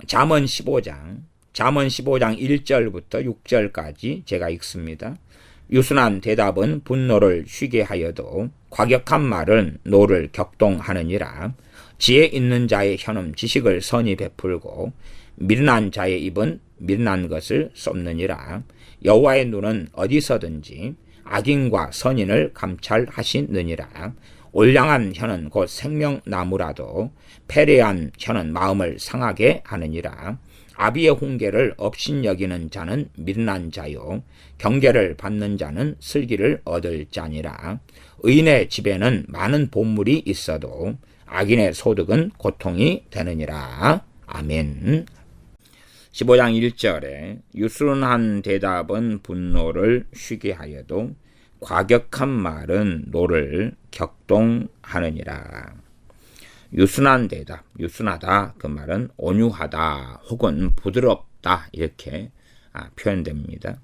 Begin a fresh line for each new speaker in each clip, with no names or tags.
잠언 15장 1절부터 6절까지 제가 읽습니다. 유순한 대답은 분노를 쉬게 하여도 과격한 말은 노를 격동하느니라. 지혜 있는 자의 혀는 지식을 선히 베풀고 미련한 자의 입은 미련한 것을 쏟느니라. 여호와의 눈은 어디서든지 악인과 선인을 감찰하시느니라. 올량한 혀는 곧 생명나무라도 패례한 혀는 마음을 상하게 하느니라. 아비의 훈계를 업신여기는 자는 미련한 자요 경계를 받는 자는 슬기를 얻을 자니라. 의인의 집에는 많은 보물이 있어도 악인의 소득은 고통이 되느니라. 아멘. 15장 1절에 유순한 대답은 분노를 쉬게 하여도 과격한 말은 노를 격동하느니라. 유순한 대답, 유순하다 그 말은 온유하다 혹은 부드럽다 이렇게 표현됩니다.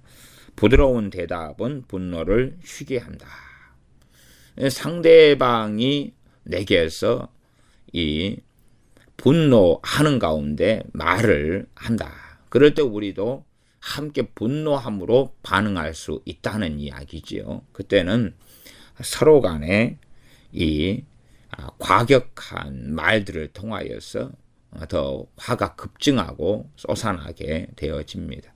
부드러운 대답은 분노를 쉬게 한다. 상대방이 내게서 이 분노하는 가운데 말을 한다. 그럴 때 우리도 함께 분노함으로 반응할 수 있다는 이야기지요. 그때는 서로 간에 이 과격한 말들을 통하여서 더 화가 급증하고 솟아나게 되어집니다.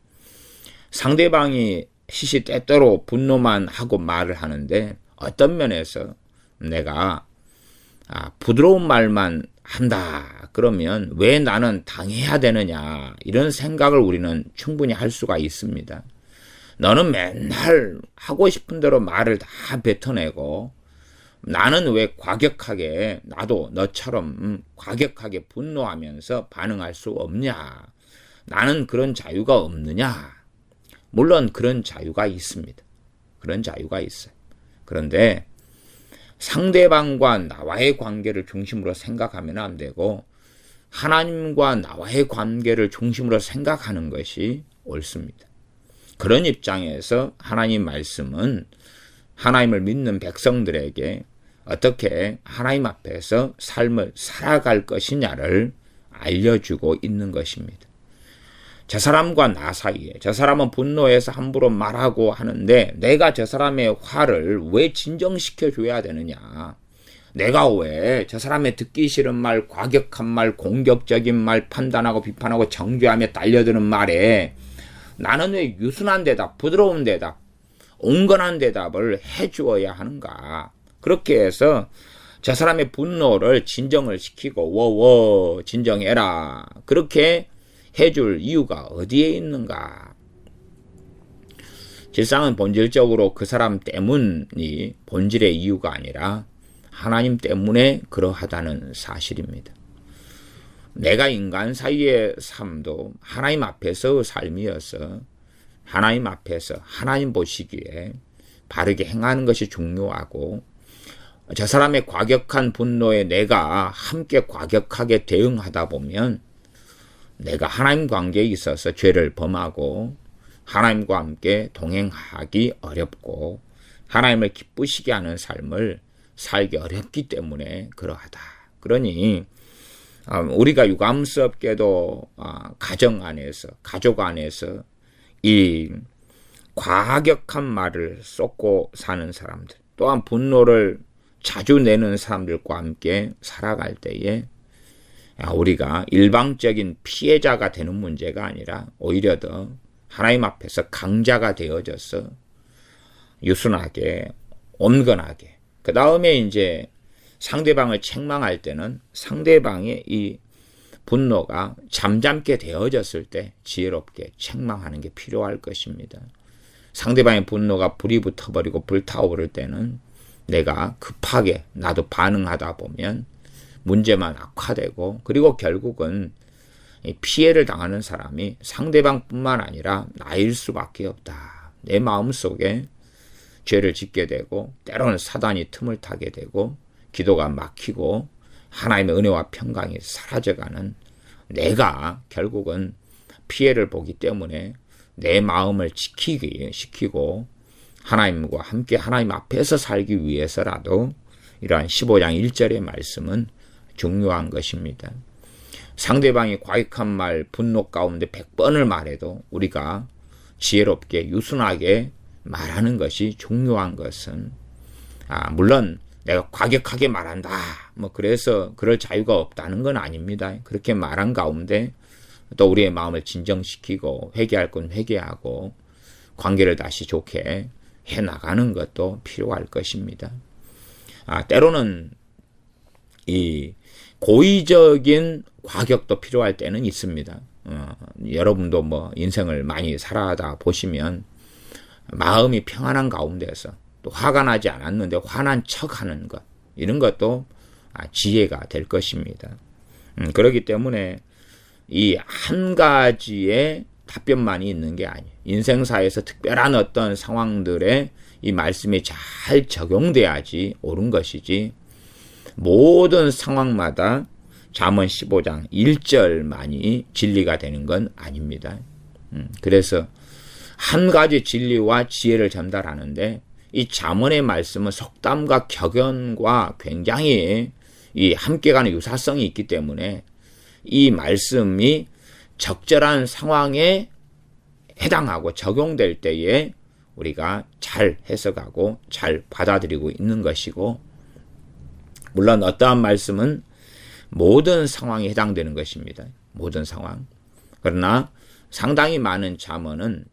상대방이 시시때때로 분노만 하고 말을 하는데 어떤 면에서 내가 부드러운 말만 한다 그러면 왜 나는 당해야 되느냐 이런 생각을 우리는 충분히 할 수가 있습니다. 너는 맨날 하고 싶은 대로 말을 다 뱉어내고 나는 왜 과격하게 나도 너처럼 과격하게 분노하면서 반응할 수 없냐? 나는 그런 자유가 없느냐? 물론 그런 자유가 있습니다. 그런 자유가 있어요. 그런데 상대방과 나와의 관계를 중심으로 생각하면 안 되고 하나님과 나와의 관계를 중심으로 생각하는 것이 옳습니다. 그런 입장에서 하나님 말씀은 하나님을 믿는 백성들에게 어떻게 하나님 앞에서 삶을 살아갈 것이냐를 알려주고 있는 것입니다. 저 사람과 나 사이에 저 사람은 분노해서 함부로 말하고 하는데 내가 저 사람의 화를 왜 진정시켜 줘야 되느냐. 내가 왜 저 사람의 듣기 싫은 말, 과격한 말, 공격적인 말, 판단하고 비판하고 정죄하며 달려드는 말에 나는 왜 유순한 대답, 부드러운 대답, 온건한 대답을 해주어야 하는가. 그렇게 해서 저 사람의 분노를 진정을 시키고 워워 진정해라. 그렇게 해줄 이유가 어디에 있는가. 실상은 본질적으로 그 사람 때문이 본질의 이유가 아니라 하나님 때문에 그러하다는 사실입니다. 내가 인간 사이의 삶도 하나님 앞에서의 삶이어서 하나님 앞에서 하나님 보시기에 바르게 행하는 것이 중요하고 저 사람의 과격한 분노에 내가 함께 과격하게 대응하다 보면 내가 하나님 관계에 있어서 죄를 범하고 하나님과 함께 동행하기 어렵고 하나님을 기쁘시게 하는 삶을 살기 어렵기 때문에 그러하다. 그러니 우리가 유감스럽게도 가정 안에서 가족 안에서 이 과격한 말을 쏟고 사는 사람들 또한 분노를 자주 내는 사람들과 함께 살아갈 때에 우리가 일방적인 피해자가 되는 문제가 아니라 오히려 더 하나님 앞에서 강자가 되어져서 유순하게 온건하게 그 다음에 이제 상대방을 책망할 때는 상대방의 이 분노가 잠잠게 되어졌을 때 지혜롭게 책망하는 게 필요할 것입니다. 상대방의 분노가 불이 붙어버리고 불타오를 때는 내가 급하게 나도 반응하다 보면 문제만 악화되고 그리고 결국은 피해를 당하는 사람이 상대방뿐만 아니라 나일 수밖에 없다. 내 마음속에 죄를 짓게 되고 때로는 사단이 틈을 타게 되고 기도가 막히고 하나님의 은혜와 평강이 사라져가는 내가 결국은 피해를 보기 때문에 내 마음을 지키고 하나님과 함께 하나님 앞에서 살기 위해서라도 이러한 15장 1절의 말씀은 중요한 것입니다. 상대방이 과격한 말, 분노 가운데 100번을 말해도 우리가 지혜롭게 유순하게 말하는 것이 중요한 것은 물론 내가 과격하게 말한다 그래서 그럴 자유가 없다는 건 아닙니다. 그렇게 말한 가운데 또 우리의 마음을 진정시키고 회개할 건 회개하고 관계를 다시 좋게 해나가는 것도 필요할 것입니다. 때로는 이 고의적인 과격도 필요할 때는 있습니다. 여러분도 인생을 많이 살아다 보시면 마음이 평안한 가운데서 또 화가 나지 않았는데 화난 척하는 것, 이런 것도 지혜가 될 것입니다. 그렇기 때문에 이 한 가지의 답변만이 있는 게 아니에요. 인생사에서 특별한 어떤 상황들에 이 말씀이 잘 적용돼야지 옳은 것이지, 모든 상황마다 잠언 15장 1절만이 진리가 되는 건 아닙니다. 그래서 한 가지 진리와 지혜를 전달하는데 이 잠언의 말씀은 속담과 격언과 굉장히 이 함께 가는 유사성이 있기 때문에 이 말씀이 적절한 상황에 해당하고 적용될 때에 우리가 잘 해석하고 잘 받아들이고 있는 것이고, 물론 어떠한 말씀은 모든 상황에 해당되는 것입니다. 모든 상황. 그러나 상당히 많은 잠언은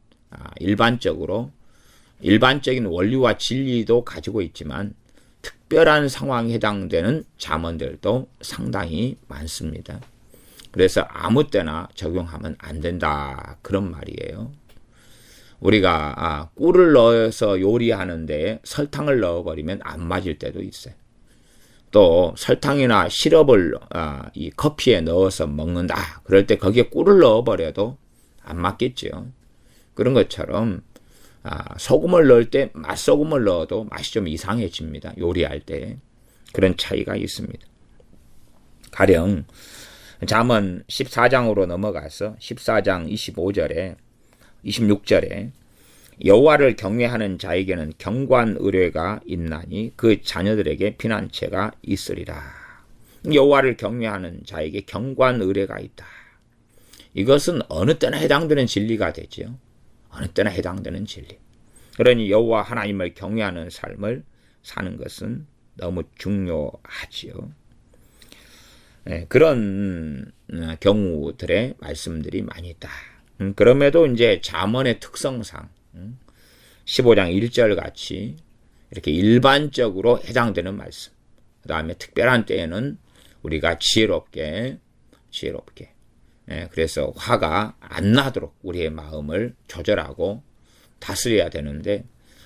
일반적인 원리와 진리도 가지고 있지만 특별한 상황에 해당되는 잠언들도 상당히 많습니다. 그래서 아무 때나 적용하면 안 된다, 그런 말이에요. 우리가 꿀을 넣어서 요리하는데 설탕을 넣어버리면 안 맞을 때도 있어요. 또 설탕이나 시럽을 이 커피에 넣어서 먹는다, 그럴 때 거기에 꿀을 넣어버려도 안 맞겠죠. 그런 것처럼 소금을 넣을 때 맛소금을 넣어도 맛이 좀 이상해집니다. 요리할 때. 그런 차이가 있습니다. 가령 잠언 14장으로 넘어가서 14장 25절에 26절에 여호와를 경외하는 자에게는 경관 의뢰가 있나니 그 자녀들에게 피난처가 있으리라. 여호와를 경외하는 자에게 경관 의뢰가 있다. 이것은 어느 때나 해당되는 진리가 되죠. 어느 때나 해당되는 진리. 그러니 여호와 하나님을 경외하는 삶을 사는 것은 너무 중요하지요. 그런 경우들의 말씀들이 많이 있다. 그럼에도 이제 잠언의 특성상 15장 1절 같이 이렇게 일반적으로 해당되는 말씀, 그 다음에 특별한 때에는 우리가 지혜롭게 그래서 화가 안 나도록 우리의 마음을 조절하고 다스려야 되는데,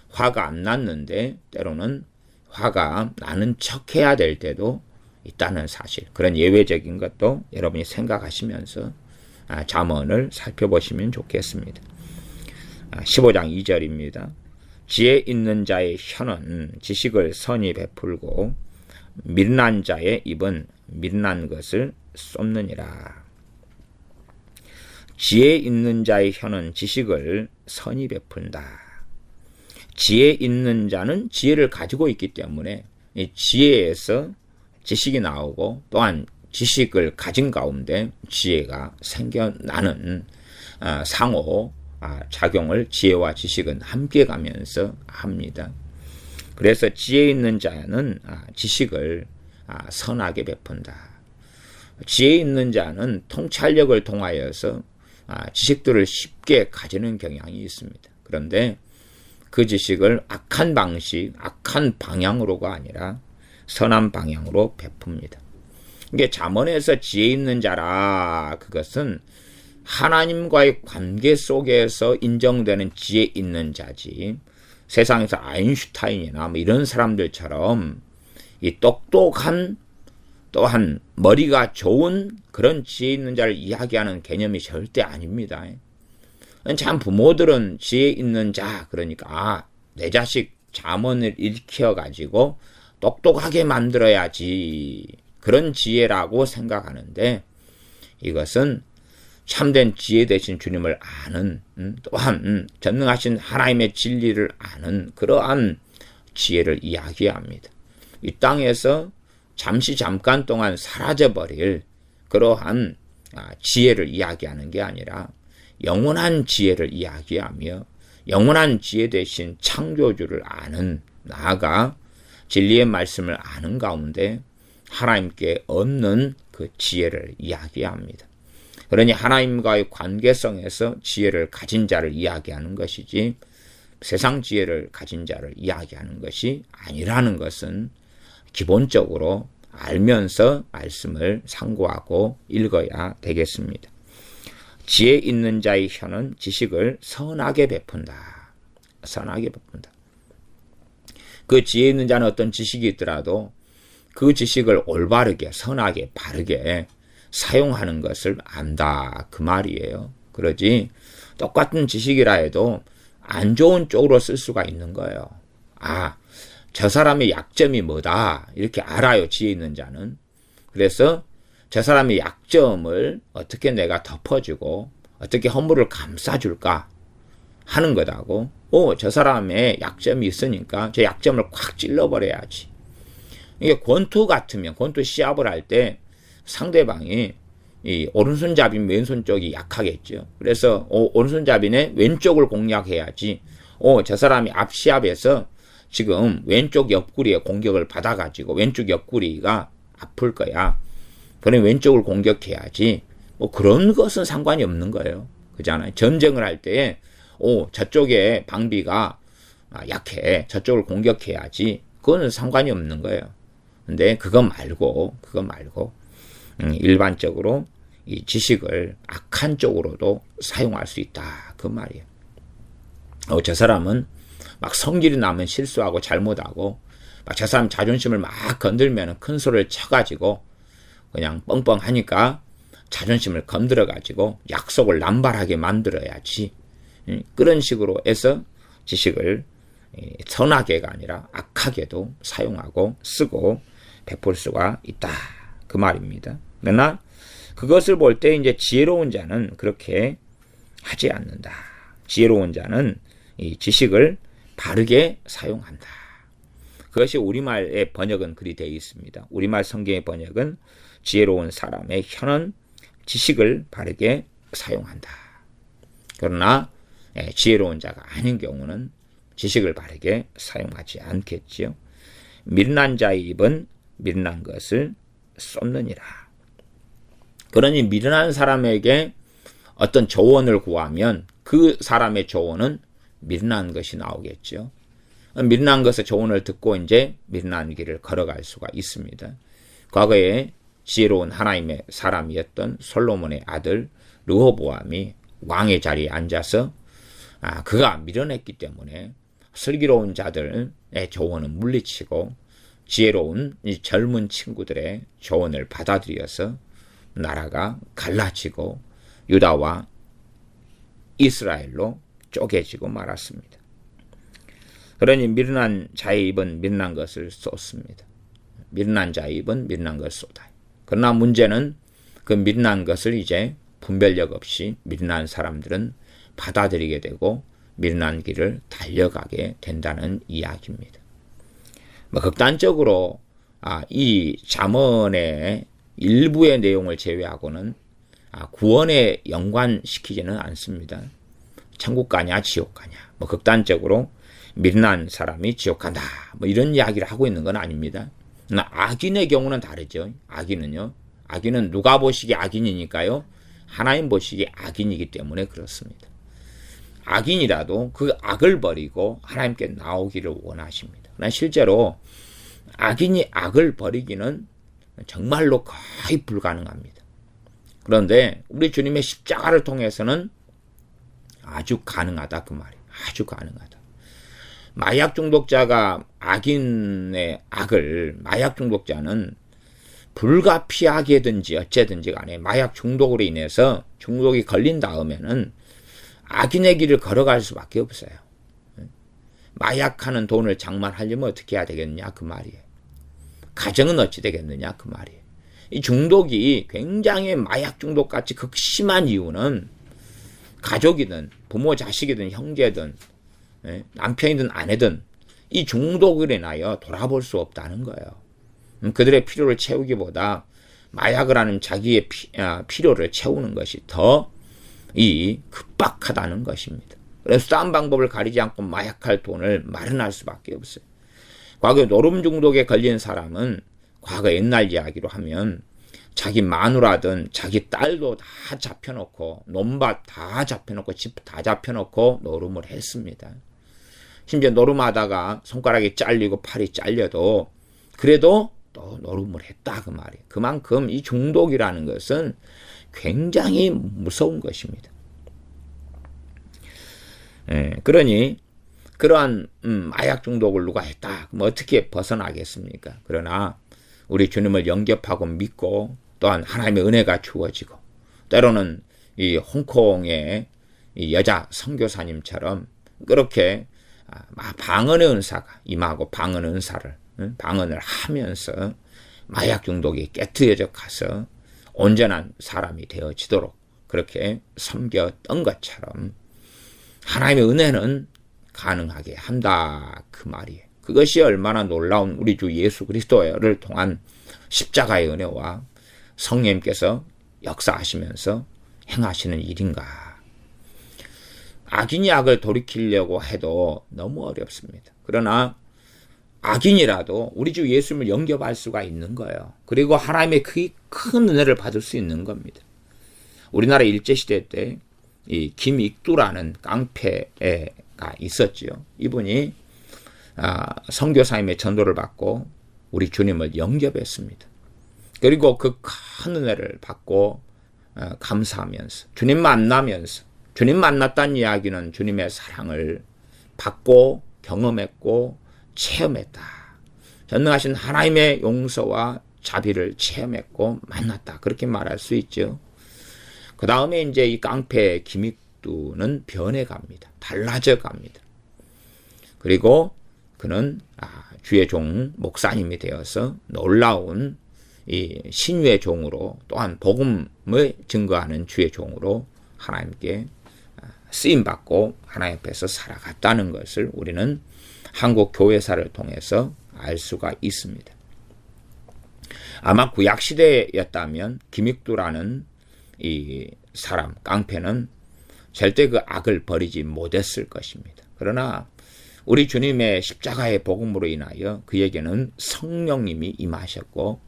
화가 안 났는데 때로는 화가 나는 척해야 될 때도 있다는 사실, 그런 예외적인 것도 여러분이 생각하시면서 잠언을 살펴보시면 좋겠습니다. 15장 2절입니다. 지혜 있는 자의 혀는 지식을 선히 베풀고 미련한 자의 입은 미련한 것을 쏟느니라. 지혜 있는 자의 혀는 지식을 선히 베푼다. 지혜 있는 자는 지혜를 가지고 있기 때문에 이 지혜에서 지식이 나오고, 또한 지식을 가진 가운데 지혜가 생겨나는 상호 작용을 지혜와 지식은 함께 가면서 합니다. 그래서 지혜 있는 자는 지식을 선하게 베푼다. 지혜 있는 자는 통찰력을 통하여서 지식들을 쉽게 가지는 경향이 있습니다. 그런데 그 지식을 악한 방식, 악한 방향으로가 아니라 선한 방향으로 베풉니다. 이게 잠언에서 지혜 있는 자라, 그것은 하나님과의 관계 속에서 인정되는 지혜 있는 자지, 세상에서 아인슈타인이나 이런 사람들처럼 이 똑똑한, 또한 머리가 좋은 그런 지혜 있는 자를 이야기하는 개념이 절대 아닙니다. 참 부모들은 지혜 있는 자, 그러니까 내 자식 잠언을 읽혀가지고 똑똑하게 만들어야지, 그런 지혜라고 생각하는데, 이것은 참된 지혜 되신 주님을 아는, 또한 전능하신 하나님의 진리를 아는 그러한 지혜를 이야기합니다. 이 땅에서 잠깐 동안 사라져버릴 그러한 지혜를 이야기하는 게 아니라 영원한 지혜를 이야기하며 영원한 지혜 대신 창조주를 아는, 나아가 진리의 말씀을 아는 가운데 하나님께 얻는 그 지혜를 이야기합니다. 그러니 하나님과의 관계성에서 지혜를 가진 자를 이야기하는 것이지 세상 지혜를 가진 자를 이야기하는 것이 아니라는 것은 기본적으로 알면서 말씀을 상고하고 읽어야 되겠습니다. 지혜 있는 자의 혀는 지식을 선하게 베푼다. 선하게 베푼다. 그 지혜 있는 자는 어떤 지식이 있더라도 그 지식을 올바르게, 선하게, 바르게 사용하는 것을 안다. 그 말이에요. 그러지 똑같은 지식이라 해도 안 좋은 쪽으로 쓸 수가 있는 거예요. 저 사람의 약점이 뭐다. 이렇게 알아요. 지혜 있는 자는. 그래서 저 사람의 약점을 어떻게 내가 덮어주고 어떻게 허물을 감싸줄까 하는 거다고. 저 사람의 약점이 있으니까 저 약점을 콱 찔러버려야지. 이게 권투 같으면, 권투 시합을 할 때 상대방이 이 오른손잡이면 왼손 쪽이 약하겠죠. 그래서 오른손잡이네 왼쪽을 공략해야지. 저 사람이 앞 시합에서 지금 왼쪽 옆구리에 공격을 받아가지고 왼쪽 옆구리가 아플 거야. 그럼 왼쪽을 공격해야지. 그런 것은 상관이 없는 거예요. 그잖아요. 전쟁을 할 때, 저쪽에 방비가 약해. 저쪽을 공격해야지. 그거는 상관이 없는 거예요. 근데 그거 말고, 일반적으로 이 지식을 악한 쪽으로도 사용할 수 있다. 그 말이에요. 저 사람은 막 성질이 나면 실수하고 잘못하고, 막 저 사람 자존심을 막 건들면 큰 소리를 쳐가지고, 그냥 뻥뻥하니까 자존심을 건드려가지고 약속을 남발하게 만들어야지. 그런 식으로 해서 지식을 선하게가 아니라 악하게도 사용하고 쓰고 베풀 수가 있다. 그 말입니다. 그러나 그것을 볼 때 이제 지혜로운 자는 그렇게 하지 않는다. 지혜로운 자는 이 지식을 바르게 사용한다. 그것이 우리말의 번역은 그리 되어 있습니다. 우리말 성경의 번역은 지혜로운 사람의 혀는 지식을 바르게 사용한다. 그러나 지혜로운 자가 아닌 경우는 지식을 바르게 사용하지 않겠지요. 미련한 자의 입은 미련한 것을 쏟느니라. 그러니 미련한 사람에게 어떤 조언을 구하면 그 사람의 조언은 미련한 것이 나오겠죠. 미련한 것의 조언을 듣고 이제 미련한 길을 걸어갈 수가 있습니다. 과거에 지혜로운 하나님의 사람이었던 솔로몬의 아들 르호보암이 왕의 자리에 앉아서 그가 미련했기 때문에 슬기로운 자들의 조언은 물리치고 지혜로운 이 젊은 친구들의 조언을 받아들여서 나라가 갈라지고 유다와 이스라엘로 쪼개지고 말았습니다. 그러니 미련한 자의 입은 미련한 것을 쏟습니다. 미련한 자의 입은 미련한 것을 쏟아요. 그러나 문제는 그 미련한 것을 이제 분별력 없이 미련한 사람들은 받아들이게 되고 미련한 길을 달려가게 된다는 이야기입니다. 극단적으로 이 잠언의 일부의 내용을 제외하고는 구원에 연관시키지는 않습니다. 천국 가냐 지옥 가냐 극단적으로 미련한 사람이 지옥 간다 이런 이야기를 하고 있는 건 아닙니다. 그러나 악인의 경우는 다르죠. 악인은 누가 보시기에 악인이니까요. 하나님 보시기에 악인이기 때문에 그렇습니다. 악인이라도 그 악을 버리고 하나님께 나오기를 원하십니다. 그러나 실제로 악인이 악을 버리기는 정말로 거의 불가능합니다. 그런데 우리 주님의 십자가를 통해서는 아주 가능하다 그 말이에요. 아주 가능하다. 마약 중독자가 악인의 악을 마약 중독자는 불가피하게든지 어째든지 간에 마약 중독으로 인해서 중독이 걸린 다음에는 악인의 길을 걸어갈 수밖에 없어요. 마약하는 돈을 장만하려면 어떻게 해야 되겠냐 그 말이에요. 가정은 어찌 되겠느냐 그 말이에요. 이 중독이 굉장히 마약 중독같이 극심한 이유는 가족이든 부모 자식이든 형제든 남편이든 아내든 이 중독으로 인하여 돌아볼 수 없다는 거예요. 그들의 필요를 채우기보다 마약을 하는 자기의 필요를 채우는 것이 더 급박하다는 것입니다. 그래서 딴 방법을 가리지 않고 마약할 돈을 마련할 수밖에 없어요. 과거 노름 중독에 걸린 사람은 과거 옛날 이야기로 하면 자기 마누라든 자기 딸도 다 잡혀놓고 논밭 다 잡혀놓고 집 다 잡혀놓고 노름을 했습니다. 심지어 노름하다가 손가락이 잘리고 팔이 잘려도 그래도 또 노름을 했다 그 말이에요. 그만큼 이 중독이라는 것은 굉장히 무서운 것입니다. 그러니 그러한 마약 중독을 누가 했다 그럼 어떻게 벗어나겠습니까? 그러나 우리 주님을 영접하고 믿고 또한 하나님의 은혜가 주어지고 때로는 이 홍콩의 이 여자 선교사님처럼 그렇게 방언의 은사가 임하고 방언의 은사를 방언을 하면서 마약 중독이 깨트려져 가서 온전한 사람이 되어지도록 그렇게 섬겼던 것처럼 하나님의 은혜는 가능하게 한다 그 말이에요. 그것이 얼마나 놀라운 우리 주 예수 그리스도를 통한 십자가의 은혜와 성령님께서 역사하시면서 행하시는 일인가. 악인이 악을 돌이키려고 해도 너무 어렵습니다. 그러나 악인이라도 우리 주 예수님을 영접할 수가 있는 거예요. 그리고 하나님의 큰 은혜를 받을 수 있는 겁니다. 우리나라 일제시대 때 이 김익두라는 깡패가 있었지요. 이분이 선교사님의 전도를 받고 우리 주님을 영접했습니다. 그리고 그 큰 은혜를 받고 감사하면서 주님 만나면서 주님 만났다는 이야기는 주님의 사랑을 받고 경험했고 체험했다. 전능하신 하나님의 용서와 자비를 체험했고 만났다. 그렇게 말할 수 있죠. 그 다음에 이제 이 깡패 김익두는 변해갑니다. 달라져 갑니다. 그리고 그는 주의 종 목사님이 되어서 놀라운 이 신유의 종으로 또한 복음을 증거하는 주의 종으로 하나님께 쓰임받고 하나님 앞에서 살아갔다는 것을 우리는 한국 교회사를 통해서 알 수가 있습니다. 아마 구약시대였다면 김익두라는 이 사람, 깡패는 절대 그 악을 버리지 못했을 것입니다. 그러나 우리 주님의 십자가의 복음으로 인하여 그에게는 성령님이 임하셨고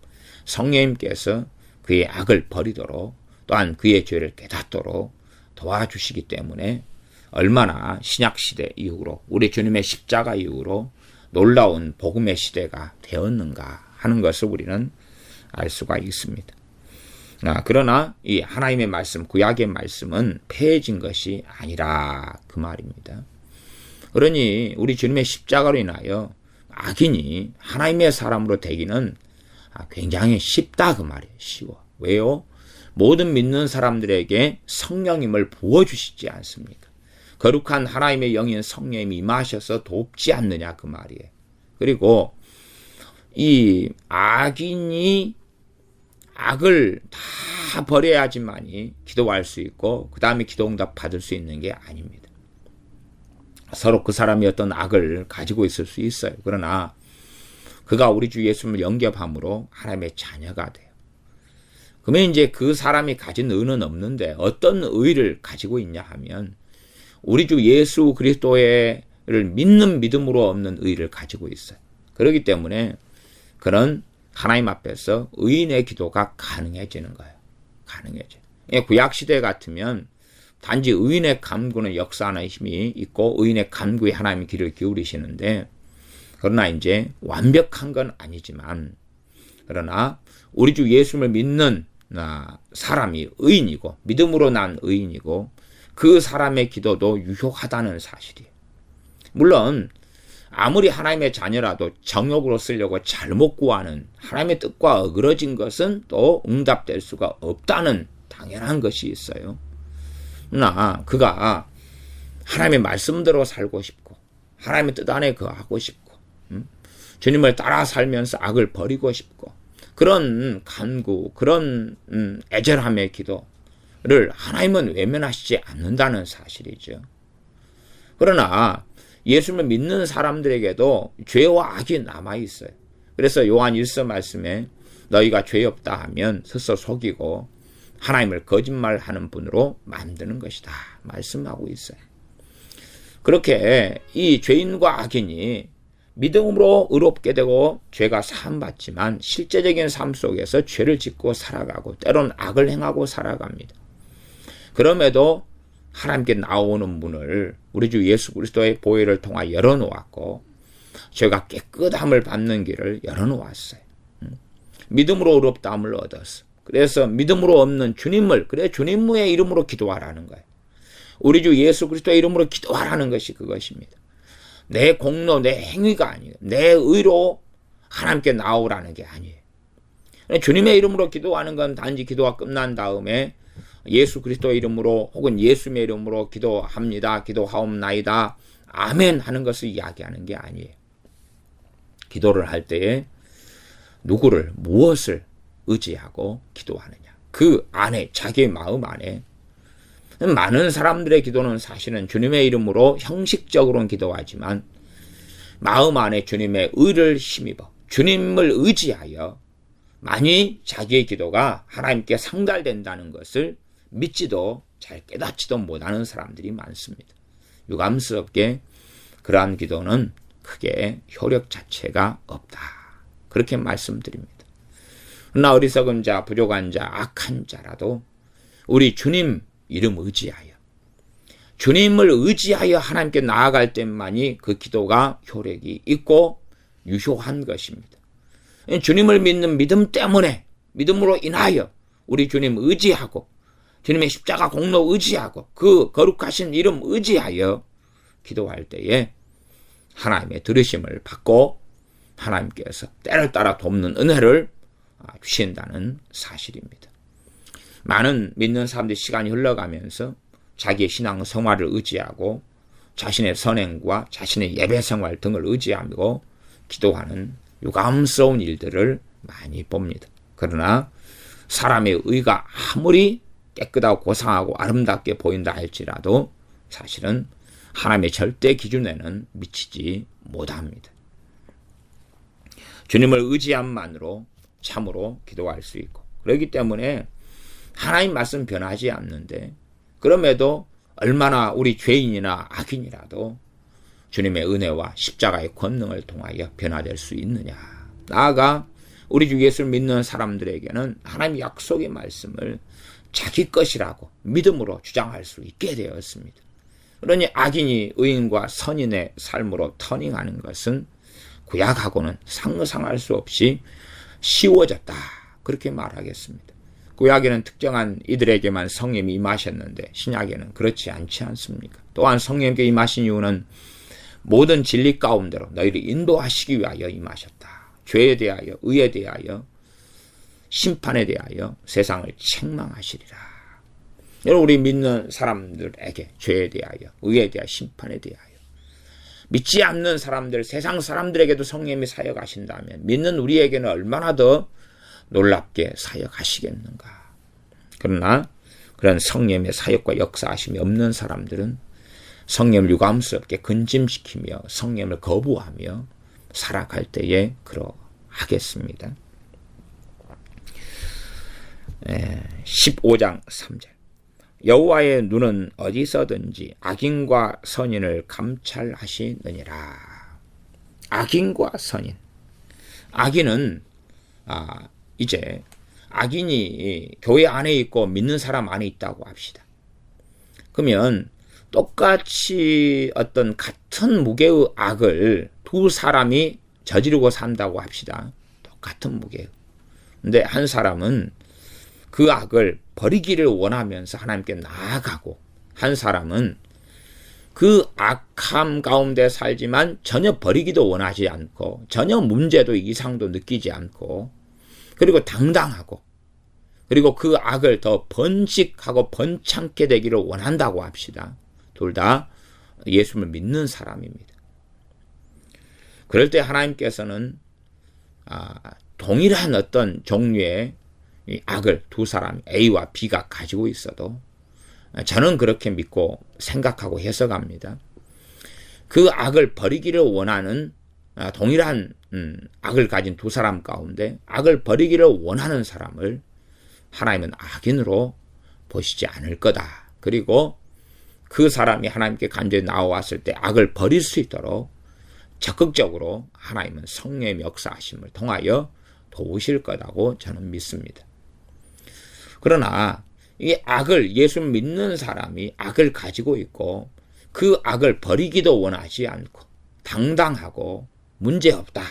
성령님께서 그의 악을 버리도록 또한 그의 죄를 깨닫도록 도와주시기 때문에 얼마나 신약시대 이후로 우리 주님의 십자가 이후로 놀라운 복음의 시대가 되었는가 하는 것을 우리는 알 수가 있습니다. 그러나 이 하나님의 말씀, 구약의 말씀은 폐해진 것이 아니라 그 말입니다. 그러니 우리 주님의 십자가로 인하여 악인이 하나님의 사람으로 되기는 굉장히 쉽다 그 말이에요. 쉬워. 왜요? 모든 믿는 사람들에게 성령님을 부어주시지 않습니까? 거룩한 하나님의 영인 성령님이 임하셔서 돕지 않느냐 그 말이에요. 그리고 이 악인이 악을 다 버려야지만이 기도할 수 있고 그 다음에 기도응답 받을 수 있는 게 아닙니다. 서로 그 사람이 어떤 악을 가지고 있을 수 있어요. 그러나 그가 우리 주 예수님을 영접함으로 하나님의 자녀가 돼요. 그러면 이제 그 사람이 가진 의는 없는데 어떤 의를 가지고 있냐 하면 우리 주 예수 그리스도를 믿는 믿음으로 없는 의를 가지고 있어요. 그렇기 때문에 그는 하나님 앞에서 의인의 기도가 가능해지는 거예요. 가능해져요. 구약시대 같으면 단지 의인의 간구는 역사하는 힘이 있고 의인의 간구에 하나님이 귀를 기울이시는데 그러나 이제 완벽한 건 아니지만 그러나 우리 주 예수님을 믿는 사람이 의인이고 믿음으로 난 의인이고 그 사람의 기도도 유효하다는 사실이에요. 물론 아무리 하나님의 자녀라도 정욕으로 쓰려고 잘못 구하는 하나님의 뜻과 어그러진 것은 또 응답될 수가 없다는 당연한 것이 있어요. 그러나 그가 하나님의 말씀대로 살고 싶고 하나님의 뜻 안에 거하고 싶고 주님을 따라 살면서 악을 버리고 싶고 그런 간구, 그런 애절함의 기도를 하나님은 외면하시지 않는다는 사실이죠. 그러나 예수님을 믿는 사람들에게도 죄와 악이 남아있어요. 그래서 요한 1서 말씀에 너희가 죄 없다 하면 스스로 속이고 하나님을 거짓말하는 분으로 만드는 것이다 말씀하고 있어요. 그렇게 이 죄인과 악인이 믿음으로 의롭게 되고 죄가 사함받지만 실제적인 삶 속에서 죄를 짓고 살아가고 때로는 악을 행하고 살아갑니다. 그럼에도 하나님께 나오는 문을 우리 주 예수 그리스도의 보혈을 통하여 열어놓았고 죄가 깨끗함을 받는 길을 열어놓았어요. 믿음으로 의롭다함을 얻었어. 그래서 믿음으로 없는 주님을, 그래 주님의 이름으로 기도하라는 거예요. 우리 주 예수 그리스도의 이름으로 기도하라는 것이 그것입니다. 내 공로, 내 행위가 아니에요. 내 의로 하나님께 나오라는 게 아니에요. 주님의 이름으로 기도하는 건 단지 기도가 끝난 다음에 예수 그리스도의 이름으로 혹은 예수님의 이름으로 기도합니다. 기도하옵나이다. 아멘 하는 것을 이야기하는 게 아니에요. 기도를 할 때에 누구를, 무엇을 의지하고 기도하느냐. 그 안에, 자기의 마음 안에 많은 사람들의 기도는 사실은 주님의 이름으로 형식적으로는 기도하지만 마음 안에 주님의 의를 힘입어 주님을 의지하여 많이 자기의 기도가 하나님께 상달된다는 것을 믿지도 잘 깨닫지도 못하는 사람들이 많습니다. 유감스럽게 그러한 기도는 크게 효력 자체가 없다. 그렇게 말씀드립니다. 그러나 어리석은 자, 부족한 자, 악한 자라도 우리 주님 이름 의지하여 주님을 의지하여 하나님께 나아갈 때만이 그 기도가 효력이 있고 유효한 것입니다. 주님을 믿는 믿음 때문에 믿음으로 인하여 우리 주님 의지하고 주님의 십자가 공로 의지하고 그 거룩하신 이름 의지하여 기도할 때에 하나님의 들으심을 받고 하나님께서 때를 따라 돕는 은혜를 주신다는 사실입니다. 많은 믿는 사람들이 시간이 흘러가면서 자기의 신앙 생활을 의지하고 자신의 선행과 자신의 예배 생활 등을 의지하고 기도하는 유감스러운 일들을 많이 봅니다. 그러나 사람의 의가 아무리 깨끗하고 고상하고 아름답게 보인다 할지라도 사실은 하나님의 절대 기준에는 미치지 못합니다. 주님을 의지함만으로 참으로 기도할 수 있고 그렇기 때문에 하나님 말씀 변하지 않는데 그럼에도 얼마나 우리 죄인이나 악인이라도 주님의 은혜와 십자가의 권능을 통하여 변화될 수 있느냐. 나아가 우리 주 예수를 믿는 사람들에게는 하나님의 약속의 말씀을 자기 것이라고 믿음으로 주장할 수 있게 되었습니다. 그러니 악인이 의인과 선인의 삶으로 터닝하는 것은 구약하고는 상상할 수 없이 쉬워졌다. 그렇게 말하겠습니다. 구약에는 특정한 이들에게만 성령이 임하셨는데 신약에는 그렇지 않지 않습니까? 또한 성령께 임하신 이유는 모든 진리 가운데로 너희를 인도하시기 위하여 임하셨다. 죄에 대하여, 의에 대하여, 심판에 대하여 세상을 책망하시리라. 여러분 우리 믿는 사람들에게 죄에 대하여, 의에 대하여, 심판에 대하여 믿지 않는 사람들, 세상 사람들에게도 성령이 사역하신다면 믿는 우리에게는 얼마나 더 놀랍게 사역하시겠는가. 그러나 그런 성령의 사역과 역사하심이 없는 사람들은 성령을 유감스럽게 근심시키며 성령을 거부하며 살아갈 때에 그러하겠습니다. 15장 3절 여호와의 눈은 어디서든지 악인과 선인을 감찰하시느니라. 악인과 선인. 악인은 이제 악인이 교회 안에 있고 믿는 사람 안에 있다고 합시다. 그러면 똑같이 어떤 같은 무게의 악을 두 사람이 저지르고 산다고 합시다. 똑같은 무게의. 근데 한 사람은 그 악을 버리기를 원하면서 하나님께 나아가고 한 사람은 그 악함 가운데 살지만 전혀 버리기도 원하지 않고 전혀 문제도 이상도 느끼지 않고 그리고 당당하고 그리고 그 악을 더 번식하고 번창게 되기를 원한다고 합시다. 둘 다 예수를 믿는 사람입니다. 그럴 때 하나님께서는 동일한 어떤 종류의 이 악을 두 사람 A와 B가 가지고 있어도 저는 그렇게 믿고 생각하고 해석합니다. 그 악을 버리기를 원하는 동일한 악을 가진 두 사람 가운데 악을 버리기를 원하는 사람을 하나님은 악인으로 보시지 않을 거다. 그리고 그 사람이 하나님께 간절히 나와왔을 때 악을 버릴 수 있도록 적극적으로 하나님은 성령의 역사하심을 통하여 도우실 거라고 저는 믿습니다. 그러나 이 악을 예수 믿는 사람이 악을 가지고 있고 그 악을 버리기도 원하지 않고 당당하고 문제없다.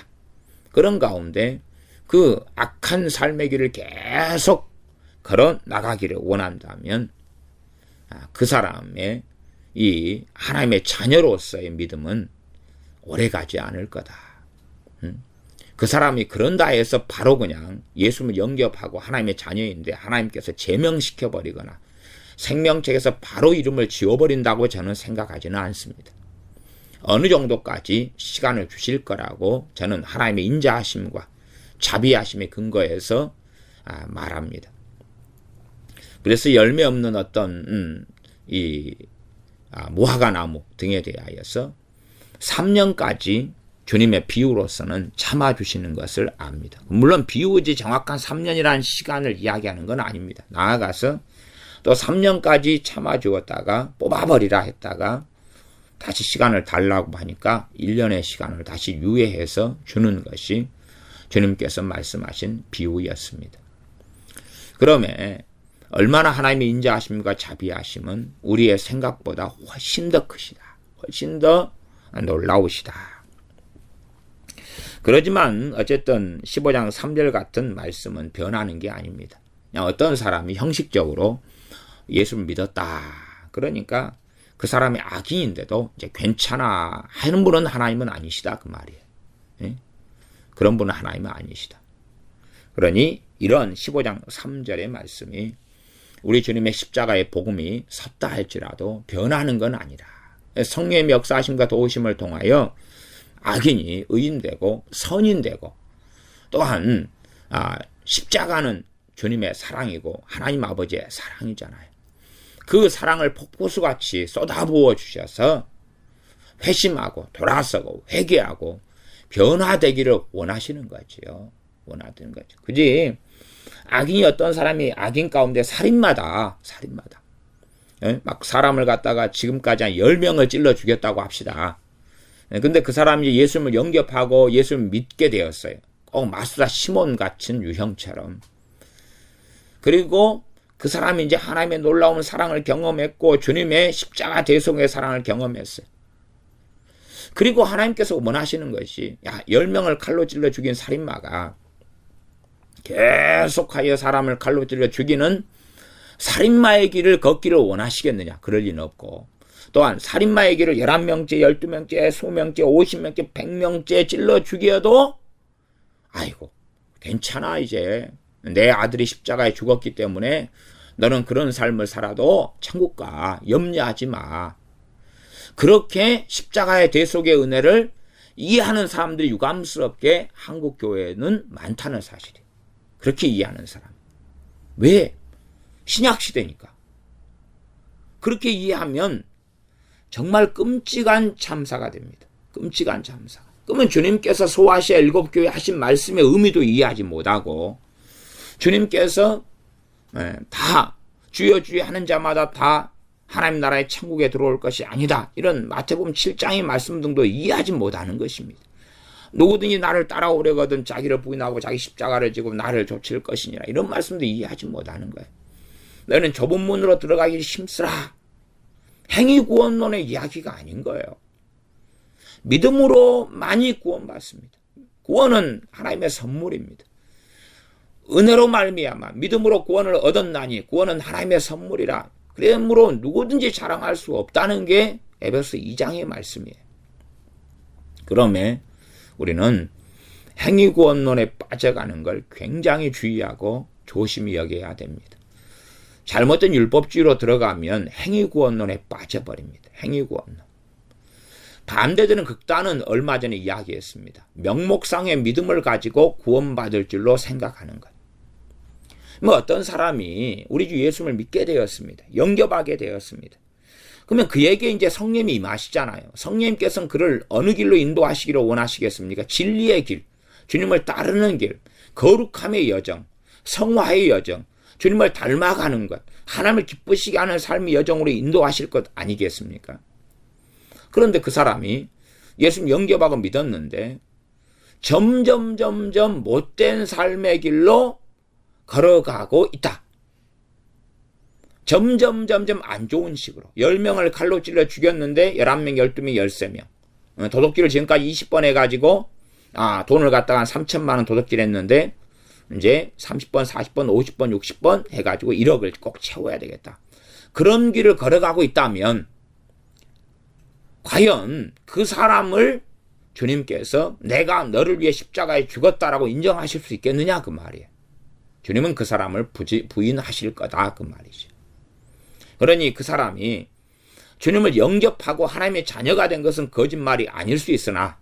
그런 가운데 그 악한 삶의 길을 계속 걸어 나가기를 원한다면 그 사람의 이 하나님의 자녀로서의 믿음은 오래가지 않을 거다. 그 사람이 그런다 해서 바로 그냥 예수를 영접하고 하나님의 자녀인데 하나님께서 제명시켜버리거나 생명책에서 바로 이름을 지워버린다고 저는 생각하지는 않습니다. 어느 정도까지 시간을 주실 거라고 저는 하나님의 인자하심과 자비하심의 근거에서 말합니다. 그래서 열매 없는 어떤 무화과 나무 등에 대하여서 3년까지 주님의 비유로서는 참아주시는 것을 압니다. 물론 비유지 정확한 3년이라는 시간을 이야기하는 건 아닙니다. 나아가서 또 3년까지 참아주었다가 뽑아버리라 했다가 다시 시간을 달라고 하니까 1년의 시간을 다시 유예해서 주는 것이 주님께서 말씀하신 비유였습니다. 그러면 얼마나 하나님의 인자하심과 자비하심은 우리의 생각보다 훨씬 더 크시다. 훨씬 더 놀라우시다. 그러지만 어쨌든 15장 3절 같은 말씀은 변하는 게 아닙니다. 그냥 어떤 사람이 형식적으로 예수를 믿었다. 그러니까 그 사람이 악인인데도 이제 괜찮아 하는 분은 하나님은 아니시다. 그 말이에요. 예? 그런 분은 하나님은 아니시다. 그러니 이런 15장 3절의 말씀이 우리 주님의 십자가의 복음이 섰다 할지라도 변하는 건 아니라 성령의 역사하심과 도우심을 통하여 악인이 의인되고 선인되고 또한 십자가는 주님의 사랑이고 하나님 아버지의 사랑이잖아요. 그 사랑을 폭포수같이 쏟아부어 주셔서 회심하고 돌아서고 회개하고 변화되기를 원하시는 거지요. 원하는 거죠. 그지? 악인이 어떤 사람이 악인 가운데 살인마다. 예? 막 사람을 갖다가 지금까지 한 10명을 찔러 죽였다고 합시다. 근데 그 사람이 예수님을 영접하고 예수님을 믿게 되었어요. 꼭 마수다 시몬 같은 유형처럼. 그리고 그 사람이 이제 하나님의 놀라운 사랑을 경험했고 주님의 십자가 대속의 사랑을 경험했어요. 그리고 하나님께서 원하시는 것이 10명을 칼로 찔러 죽인 살인마가 계속하여 사람을 칼로 찔러 죽이는 살인마의 길을 걷기를 원하시겠느냐? 그럴 리는 없고 또한 살인마의 길을 11명째, 12명째, 20명째, 50명째, 100명째 찔러 죽여도 아이고 괜찮아 이제 내 아들이 십자가에 죽었기 때문에 너는 그런 삶을 살아도 천국 가. 염려하지 마. 그렇게 십자가의 대속의 은혜를 이해하는 사람들이 유감스럽게 한국 교회에는 많다는 사실이에요. 그렇게 이해하는 사람. 왜? 신약시대니까. 그렇게 이해하면 정말 끔찍한 참사가 됩니다. 끔찍한 참사. 그러면 주님께서 소아시아 7교회 하신 말씀의 의미도 이해하지 못하고 주님께서 다 주여 주여 하는 자마다 다 하나님 나라의 천국에 들어올 것이 아니다. 이런 마태복음 7장의 말씀 등도 이해하지 못하는 것입니다. 누구든지 나를 따라오려거든 자기를 부인하고 자기 십자가를 지고 나를 좇을 것이니라. 이런 말씀도 이해하지 못하는 거예요. 너는 좁은 문으로 들어가기 힘쓰라. 행위구원론의 이야기가 아닌 거예요. 믿음으로 많이 구원받습니다. 구원은 하나님의 선물입니다. 은혜로 말미암아 믿음으로 구원을 얻었나니 구원은 하나님의 선물이라. 그러므로 누구든지 자랑할 수 없다는 게 에베소 2장의 말씀이에요. 그러면 우리는 행위구원론에 빠져가는 걸 굉장히 주의하고 조심히 여겨야 됩니다. 잘못된 율법주의로 들어가면 행위구원론에 빠져버립니다. 행위구원론. 반대되는 극단은 얼마 전에 이야기했습니다. 명목상의 믿음을 가지고 구원받을 줄로 생각하는 것. 어떤 사람이 우리 주 예수를 믿게 되었습니다. 영접하게 되었습니다. 그러면 그에게 이제 성령이 임하시잖아요. 성령님께서는 그를 어느 길로 인도하시기를 원하시겠습니까? 진리의 길, 주님을 따르는 길, 거룩함의 여정, 성화의 여정, 주님을 닮아가는 것, 하나님을 기쁘시게 하는 삶의 여정으로 인도하실 것 아니겠습니까? 그런데 그 사람이 예수님 영접하고 믿었는데 점점 못된 삶의 길로 걸어가고 있다. 점점 안 좋은 식으로 10명을 칼로 찔러 죽였는데 11명, 12명, 13명 도둑질을 지금까지 20번 해가지고 돈을 갖다가 한 3천만 원 도둑질했는데 이제 30번, 40번, 50번, 60번 해가지고 1억을 꼭 채워야 되겠다. 그런 길을 걸어가고 있다면 과연 그 사람을 주님께서 내가 너를 위해 십자가에 죽었다라고 인정하실 수 있겠느냐 그 말이에요. 주님은 그 사람을 부인하실 거다 그 말이죠. 그러니 그 사람이 주님을 영접하고 하나님의 자녀가 된 것은 거짓말이 아닐 수 있으나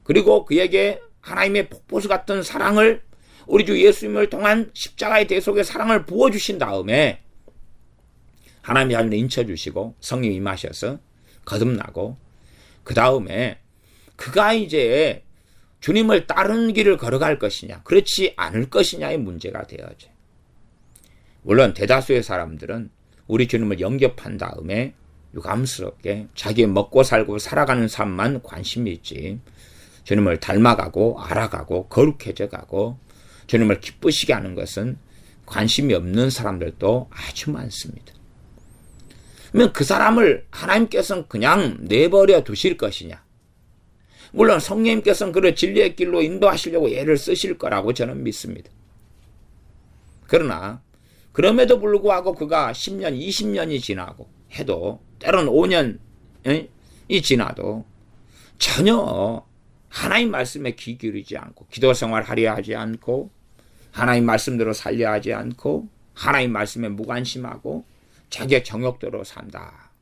그리고 그에게 하나님의 폭포수 같은 사랑을 우리 주 예수님을 통한 십자가의 대속의 사랑을 부어주신 다음에 하나님의 자녀를 인쳐주시고 성령이 임하셔서 거듭나고 그 다음에 그가 이제 주님을 따르는 길을 걸어갈 것이냐 그렇지 않을 것이냐의 문제가 되어져. 물론 대다수의 사람들은 우리 주님을 영접한 다음에 유감스럽게 자기 먹고 살고 살아가는 삶만 관심이 있지 주님을 닮아가고 알아가고 거룩해져가고 주님을 기쁘시게 하는 것은 관심이 없는 사람들도 아주 많습니다. 그러면 그 사람을 하나님께서는 그냥 내버려 두실 것이냐. 물론 성령님께서는 그를 진리의 길로 인도하시려고 애를 쓰실 거라고 저는 믿습니다. 그러나 그럼에도 불구하고 그가 10년, 20년이 지나고 해도 때로는 5년이 지나도 전혀 하나님 말씀에 귀 기울이지 않고 기도 생활하려 하지 않고 하나님 말씀대로 살려 하지 않고 하나님 말씀에 무관심하고 자기의 정욕대로 산다.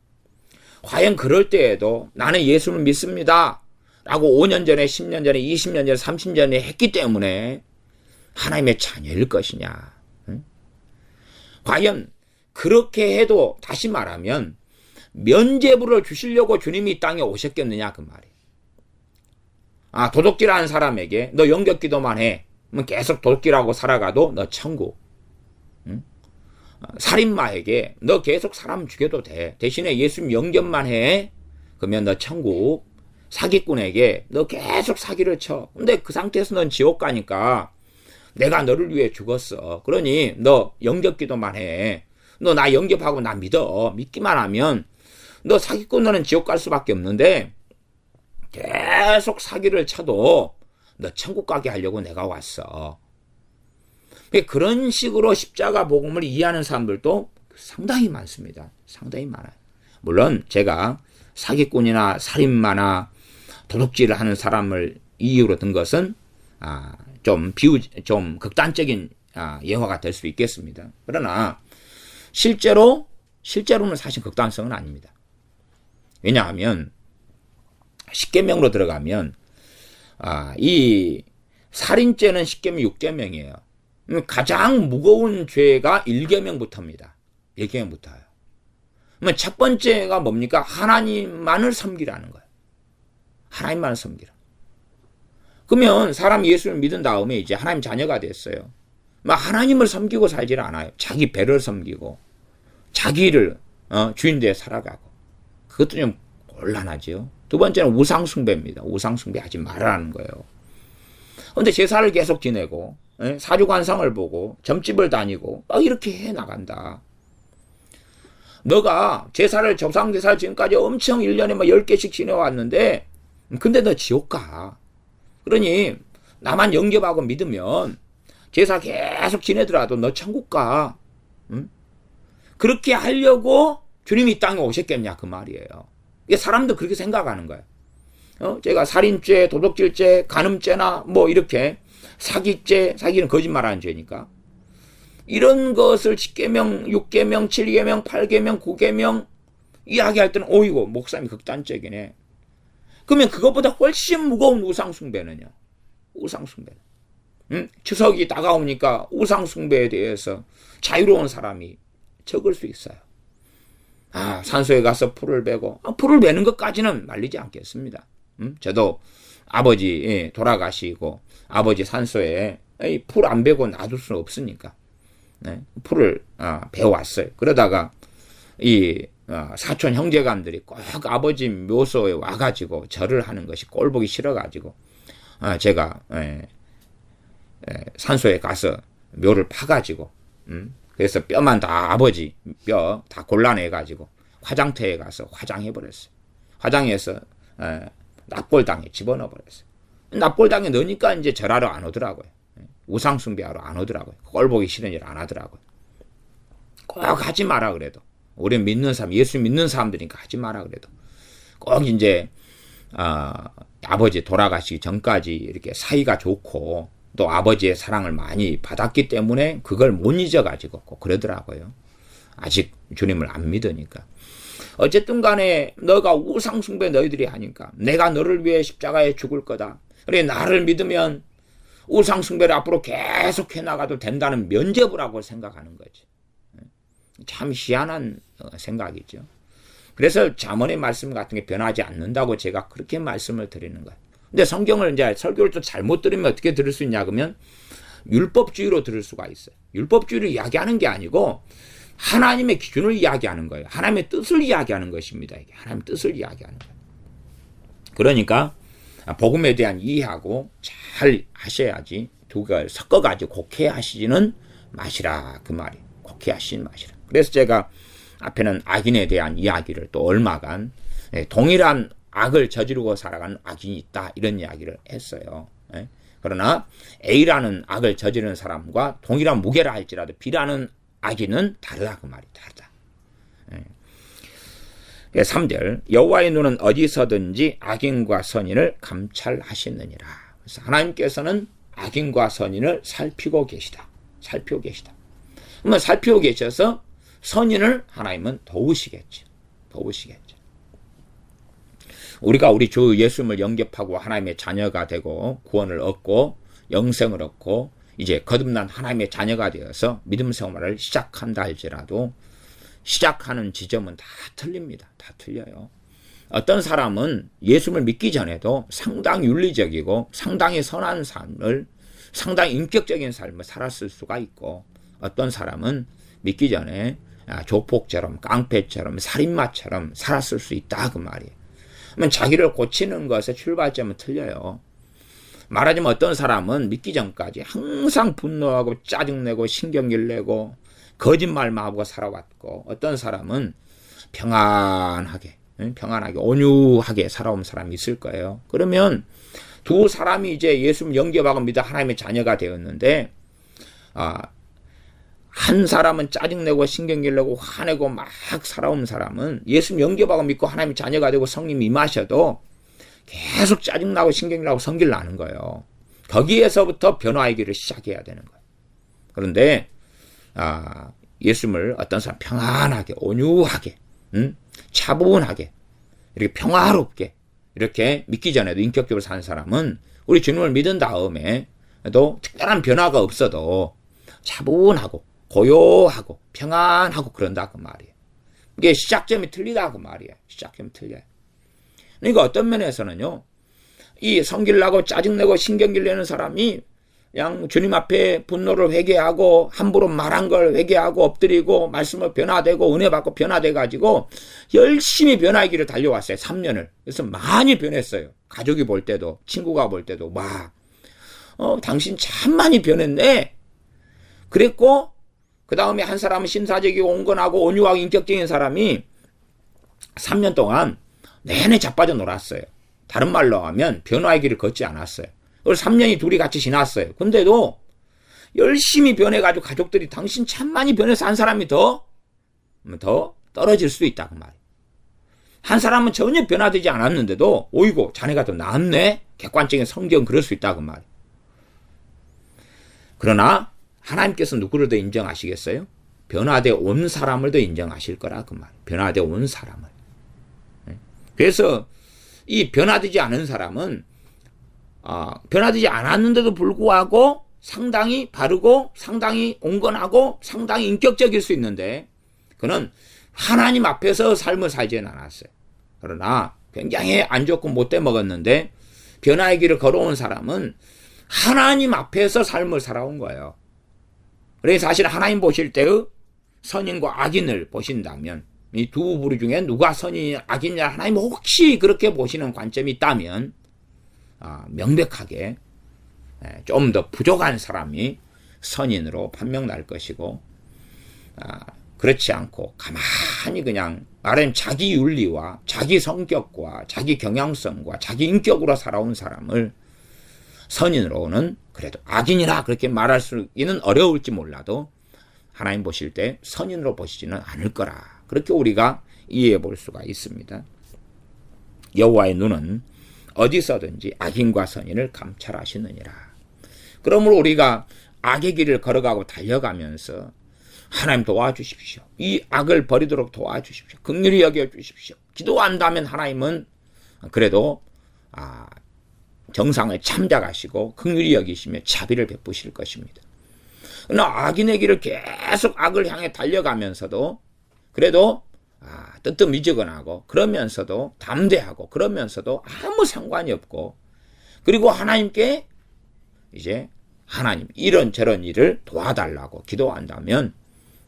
과연 그럴 때에도 나는 예수를 믿습니다 라고 5년 전에 10년 전에 20년 전에 30년 전에 했기 때문에 하나님의 자녀일 것이냐. 과연 그렇게 해도 다시 말하면 면죄부를 주시려고 주님이 이 땅에 오셨겠느냐 그 말이에요. 도둑질하는 사람에게 너 영접기도만 해. 그러면 계속 도둑질하고 살아가도 너 천국. 살인마에게 너 계속 사람 죽여도 돼. 대신에 예수님 영접만 해. 그러면 너 천국. 사기꾼에게 너 계속 사기를 쳐. 근데 그 상태에서 넌 지옥 가니까 내가 너를 위해 죽었어. 그러니 너 영접기도만 해. 너 나 영접하고 나 믿어. 믿기만 하면 너 사기꾼 너는 지옥 갈 수밖에 없는데 계속 사기를 쳐도 너 천국 가게 하려고 내가 왔어. 그런 식으로 십자가 복음을 이해하는 사람들도 상당히 많습니다. 상당히 많아요. 물론 제가 사기꾼이나 살인마나 도둑질을 하는 사람을 이유로 든 것은 좀 극단적인 예화가 될 수 있겠습니다. 그러나 실제로는 사실 극단성은 아닙니다. 왜냐하면 십계명으로 들어가면 이 살인죄는 십계명 6계명이에요. 가장 무거운 죄가 1계명부터입니다. 1계명부터요. 그러면 첫 번째가 뭡니까? 하나님만을 섬기라는 거예요. 하나님만을 섬기라. 그러면 사람이 예수를 믿은 다음에 이제 하나님 자녀가 됐어요. 하나님을 섬기고 살질 않아요. 자기 배를 섬기고 자기를 주인되어 살아가고. 그것도 좀 곤란하죠. 두 번째는 우상숭배입니다. 우상숭배 하지 말라는 거예요. 그런데 제사를 계속 지내고 사주관상을 보고 점집을 다니고 막 이렇게 해나간다. 너가 제사를 조상제사를 지금까지 엄청 1년에 막 10개씩 지내왔는데 근데 너 지옥 가. 그러니 나만 영접하고 믿으면 제사 계속 지내더라도 너 천국 가. 응? 그렇게 하려고 주님이 이 땅에 오셨겠냐 그 말이에요. 이게 사람도 그렇게 생각하는 거예요. 제가 살인죄, 도둑질죄, 간음죄나 뭐 이렇게 사기죄, 사기는 거짓말하는 죄니까 이런 것을 10계명, 6계명, 7계명, 8계명, 9계명 이야기할 때는 오이고 목사님이 극단적이네. 그러면 그것보다 훨씬 무거운 우상숭배는요. 우상숭배는. 추석이 다가오니까 우상숭배에 대해서 자유로운 사람이 적을 수 있어요. 산소에 가서 풀을 베고, 풀을 베는 것까지는 말리지 않겠습니다. 저도 아버지 돌아가시고 아버지 산소에 풀 안 베고 놔둘 수는 없으니까 풀을 베어왔어요. 그러다가 이 사촌 형제감들이 꼭 아버지 묘소에 와가지고 절을 하는 것이 꼴보기 싫어가지고 제가 산소에 가서 묘를 파가지고 그래서 뼈만 다 아버지 뼈 다 골라내가지고 화장터에 가서 화장해버렸어요. 화장해서 납골당에 집어넣어버렸어요. 납골당에 넣으니까 이제 절하러 안 오더라고요. 우상숭배하러 안 오더라고요. 꼴보기 싫은 일 안 하더라고요. 꼭 하지 마라 그래도. 우리 믿는 사람, 예수 믿는 사람들이니까 하지 마라 그래도. 꼭 이제 아버지 돌아가시기 전까지 이렇게 사이가 좋고 또 아버지의 사랑을 많이 받았기 때문에 그걸 못 잊어가지고 꼭 그러더라고요. 아직 주님을 안 믿으니까. 어쨌든 간에 너가 우상숭배 너희들이 하니까 내가 너를 위해 십자가에 죽을 거다. 그래 나를 믿으면 우상숭배를 앞으로 계속 해나가도 된다는 면죄부라고 생각하는 거지. 참 희한한 생각이죠. 그래서 잠언의 말씀 같은 게 변하지 않는다고 제가 그렇게 말씀을 드리는 거예요. 근데 성경을 이제 설교를 또 잘못 들으면 어떻게 들을 수 있냐 그러면 율법주의로 들을 수가 있어요. 율법주의를 이야기하는 게 아니고 하나님의 기준을 이야기하는 거예요. 하나님의 뜻을 이야기하는 것입니다. 이게 하나님의 뜻을 이야기하는 거예요. 그러니까 복음에 대한 이해하고 잘 하셔야지 두 가지를 섞어가지고 곡해 하시지는 마시라 그 말이에요. 곡해 하시는 마시라. 그래서 제가 앞에는 악인에 대한 이야기를 또 얼마간 동일한 악을 저지르고 살아가는 악인이 있다 이런 이야기를 했어요. 그러나 A라는 악을 저지르는 사람과 동일한 무게라 할지라도 B라는 악인은 다르다 그 말이 다르다. 3절 여호와의 눈은 어디서든지 악인과 선인을 감찰하시느니라. 그래서 하나님께서는 악인과 선인을 살피고 계시다. 살피고 계시다. 그러면 살피고 계셔서 선인을 하나님은 도우시겠죠. 도우시겠죠. 우리가 우리 주 예수님을 영접하고 하나님의 자녀가 되고 구원을 얻고 영생을 얻고 이제 거듭난 하나님의 자녀가 되어서 믿음 생활을 시작한다 할지라도 시작하는 지점은 다 틀립니다. 다 틀려요. 어떤 사람은 예수님을 믿기 전에도 상당히 윤리적이고 상당히 선한 삶을 상당히 인격적인 삶을 살았을 수가 있고 어떤 사람은 믿기 전에 조폭처럼 깡패처럼 살인마처럼 살았을 수 있다 그 말이에요. 그러면 자기를 고치는 것의 출발점은 틀려요. 말하자면 어떤 사람은 믿기 전까지 항상 분노하고 짜증내고 신경질 내고 거짓말만 하고 살아왔고 어떤 사람은 평안하게 온유하게 살아온 사람이 있을 거예요. 그러면 두 사람이 이제 예수님 영접하고 믿어 하나님의 자녀가 되었는데 한 사람은 짜증내고 신경질내고 화내고 막 살아온 사람은 예수님 영접하고 믿고 하나님의 자녀가 되고 성령이 임하셔도 계속 짜증나고 신경질나고 성질 나는 거예요. 거기에서부터 변화의 길을 시작해야 되는 거예요. 그런데 예수님을 어떤 사람 평안하게 온유하게 차분하게 이렇게 평화롭게 이렇게 믿기 전에도 인격적으로 사는 사람은 우리 주님을 믿은 다음에 또 특별한 변화가 없어도 차분하고 고요하고 평안하고 그런다 그 말이에요. 이게 시작점이 틀리다 그 말이에요. 시작점이 틀려요. 그러니까 어떤 면에서는요, 이 성질나고 짜증내고 신경질 내는 사람이 그냥 주님 앞에 분노를 회개하고 함부로 말한 걸 회개하고 엎드리고 말씀을 변화되고 은혜 받고 변화돼가지고 열심히 변화의 길을 달려왔어요. 3년을. 그래서 많이 변했어요. 가족이 볼 때도 친구가 볼 때도 막 당신 참 많이 변했네. 그랬고 그 다음에 한 사람은 신사적이고 온건하고 온유하고 인격적인 사람이 3년 동안 내내 자빠져 놀았어요. 다른 말로 하면 변화의 길을 걷지 않았어요. 그래서 3년이 둘이 같이 지났어요. 근데도 열심히 변해가지고 가족들이 당신 참 많이 변해서 한 사람이 더 떨어질 수도 있다 그 말이에요. 한 사람은 전혀 변화되지 않았는데도 오이고 자네가 더 낫네. 객관적인 성경 그럴 수 있다 그 말이에요. 그러나 하나님께서 누구를 더 인정하시겠어요? 변화되어 온 사람을 더 인정하실 거라 그 말이에요. 변화되어 온 사람을. 그래서 이 변화되지 않은 사람은 변화되지 않았는데도 불구하고 상당히 바르고 상당히 온건하고 상당히 인격적일 수 있는데 그는 하나님 앞에서 삶을 살지는 않았어요. 그러나 굉장히 안 좋고 못돼 먹었는데 변화의 길을 걸어온 사람은 하나님 앞에서 삶을 살아온 거예요. 그래서 사실 하나님 보실 때의 선인과 악인을 보신다면 이 두 부류 중에 누가 선인이냐 악인이냐 하나님 혹시 그렇게 보시는 관점이 있다면 명백하게 좀 더 부족한 사람이 선인으로 판명날 것이고 그렇지 않고 가만히 그냥 말하자면 자기 윤리와 자기 성격과 자기 경향성과 자기 인격으로 살아온 사람을 선인으로는 그래도 악인이라 그렇게 말할 수는 어려울지 몰라도 하나님 보실 때 선인으로 보시지는 않을 거라. 그렇게 우리가 이해해 볼 수가 있습니다. 여호와의 눈은 어디서든지 악인과 선인을 감찰하시느니라. 그러므로 우리가 악의 길을 걸어가고 달려가면서 하나님 도와주십시오. 이 악을 버리도록 도와주십시오. 긍휼히 여겨주십시오. 기도한다면 하나님은 그래도 정상을 참작하시고 긍휼히 여기시며 자비를 베푸실 것입니다. 그러나 악인의 길을 계속 악을 향해 달려가면서도 그래도 뜨뜻미지근하고 그러면서도 담대하고 그러면서도 아무 상관이 없고 그리고 하나님께 이제 하나님 이런저런 일을 도와달라고 기도한다면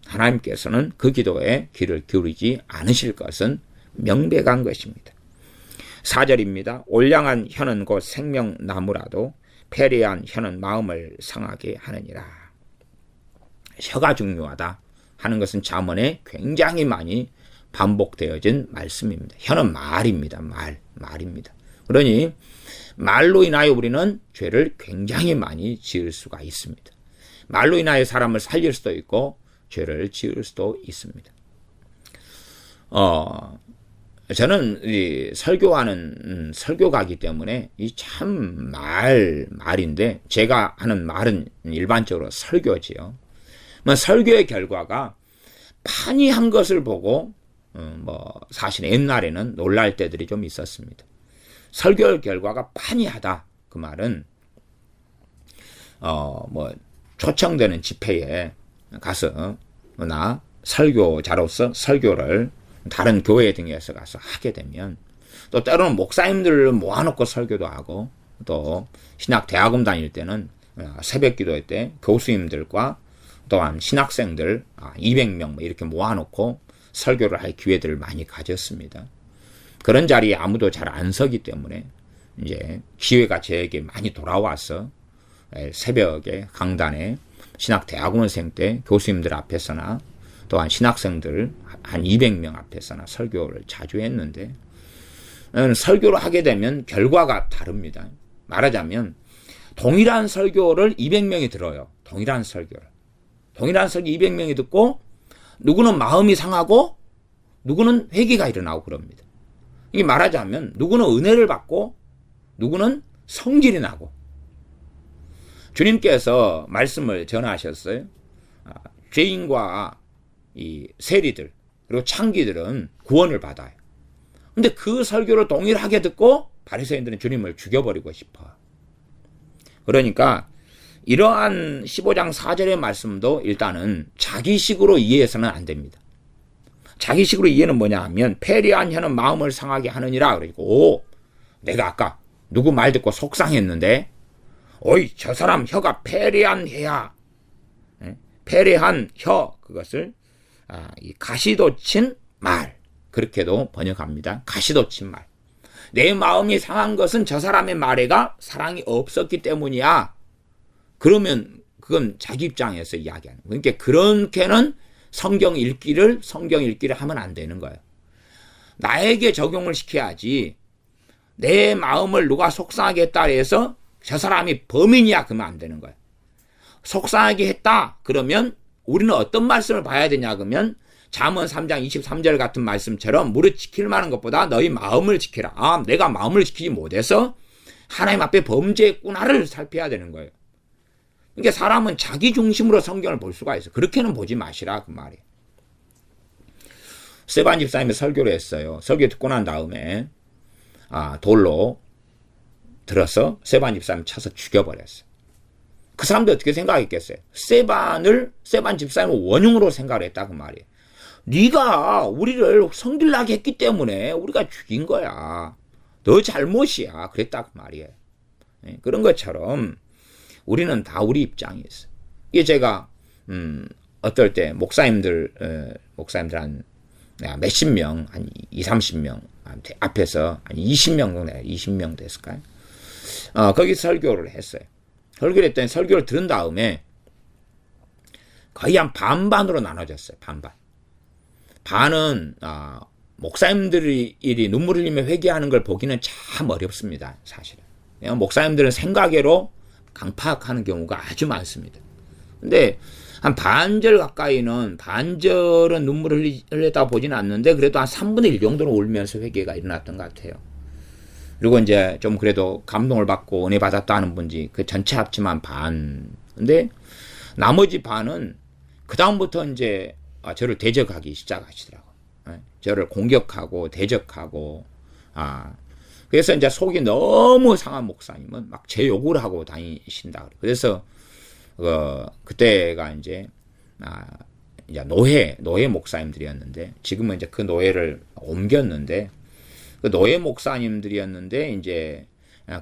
하나님께서는 그 기도에 귀를 기울이지 않으실 것은 명백한 것입니다. 4절입니다. 올량한 혀는 곧 생명나무라도 패리한 혀는 마음을 상하게 하느니라. 혀가 중요하다 하는 것은 잠언에 굉장히 많이 반복되어진 말씀입니다. 혀는 말입니다. 말입니다. 그러니 말로 인하여 우리는 죄를 굉장히 많이 지을 수가 있습니다. 말로 인하여 사람을 살릴 수도 있고 죄를 지을 수도 있습니다. 저는 이 설교하는 설교가기 때문에 이 참 말인데 제가 하는 말은 일반적으로 설교지요. 설교의 결과가 판이 한 것을 보고 사실 옛날에는 놀랄 때들이 좀 있었습니다. 설교 결과가 판이하다. 그 말은 초청되는 집회에 가서 나 설교자로서 설교를 다른 교회 등에서 가서 하게 되면 또 때로는 목사님들을 모아놓고 설교도 하고 또 신학대학원 다닐 때는 새벽 기도회 때 교수님들과 또한 신학생들 200명 이렇게 모아놓고 설교를 할 기회들을 많이 가졌습니다. 그런 자리에 아무도 잘 안 서기 때문에 이제 기회가 저에게 많이 돌아와서 새벽에 강단에 신학대학원생 때 교수님들 앞에서나 또한 신학생들 한 200명 앞에서나 설교를 자주 했는데 설교를 하게 되면 결과가 다릅니다. 말하자면 동일한 설교를 200명이 들어요. 동일한 설교 200명이 듣고 누구는 마음이 상하고 누구는 회개가 일어나고 그럽니다. 이게 말하자면 누구는 은혜를 받고 누구는 성질이 나고 주님께서 말씀을 전하셨어요. 죄인과 이 세리들 그리고 창기들은 구원을 받아요. 근데 그 설교를 동일하게 듣고 바리새인들은 주님을 죽여버리고 싶어. 그러니까 이러한 15장 4절의 말씀도 일단은 자기식으로 이해해서는 안 됩니다. 자기식으로 이해는 뭐냐 하면 패리한 혀는 마음을 상하게 하느니라. 그리고 내가 아까 누구 말 듣고 속상했는데 어이 저 사람 혀가 패리한 혀야. 패리한 혀 그것을 이 가시돋친 말 그렇게도 번역합니다. 가시돋친 말. 내 마음이 상한 것은 저 사람의 말에가 사랑이 없었기 때문이야. 그러면 그건 자기 입장에서 이야기하는 거예요. 그러니까 그렇게는 성경 읽기를 하면 안 되는 거예요. 나에게 적용을 시켜야지 내 마음을 누가 속상하게 했다 해서 저 사람이 범인이야 그러면 안 되는 거예요. 속상하게 했다 그러면 우리는 어떤 말씀을 봐야 되냐 그러면 잠언 3장 23절 같은 말씀처럼 무릇 지킬 만한 것보다 너희 마음을 지키라. 내가 마음을 지키지 못해서 하나님 앞에 범죄했구나를 살펴야 되는 거예요. 그러니까 사람은 자기 중심으로 성경을 볼 수가 있어요. 그렇게는 보지 마시라 그 말이에요. 스테반 집사님이 설교를 했어요. 설교 듣고 난 다음에 돌로 들어서 스테반 집사님 쳐서 죽여버렸어요. 그 사람들 어떻게 생각했겠어요? 스테반 집사님을 원흉으로 생각을 했다 그 말이에요. 네가 우리를 성질나게 했기 때문에 우리가 죽인 거야. 너 잘못이야. 그랬다고 말이에요. 그런 것처럼 우리는 다 우리 입장이 있어. 이게 제가 어떨 때 목사님들 한 몇십 명, 한 20-30명 앞에서 한 20명 정도, 20명 됐을까요? 거기 설교를 했어요. 설교를 했더니 설교를 들은 다음에 거의 한 반반으로 나눠졌어요. 반반. 반은 목사님들이 눈물 흘리며 회개하는 걸 보기는 참 어렵습니다. 사실은. 목사님들은 생각외로 강팍하는 경우가 아주 많습니다. 근데 한 반절 가까이는 반절은 눈물을 흘렸다 보지는 않는데 그래도 한 3분의 1 정도는 울면서 회개가 일어났던 것 같아요. 그리고 이제 좀 그래도 감동을 받고 은혜 받았다 하는 분이 그 전체 합치면 반. 근데 나머지 반은 그다음부터 이제 저를 대적하기 시작하시더라고요. 저를 공격하고 대적하고 그래서 이제 속이 너무 상한 목사님은 막 제 욕을 하고 다니신다. 그래서 그때가 이제 노예 목사님들이었는데 지금은 이제 그 노예를 옮겼는데 그 노예 목사님들이었는데 이제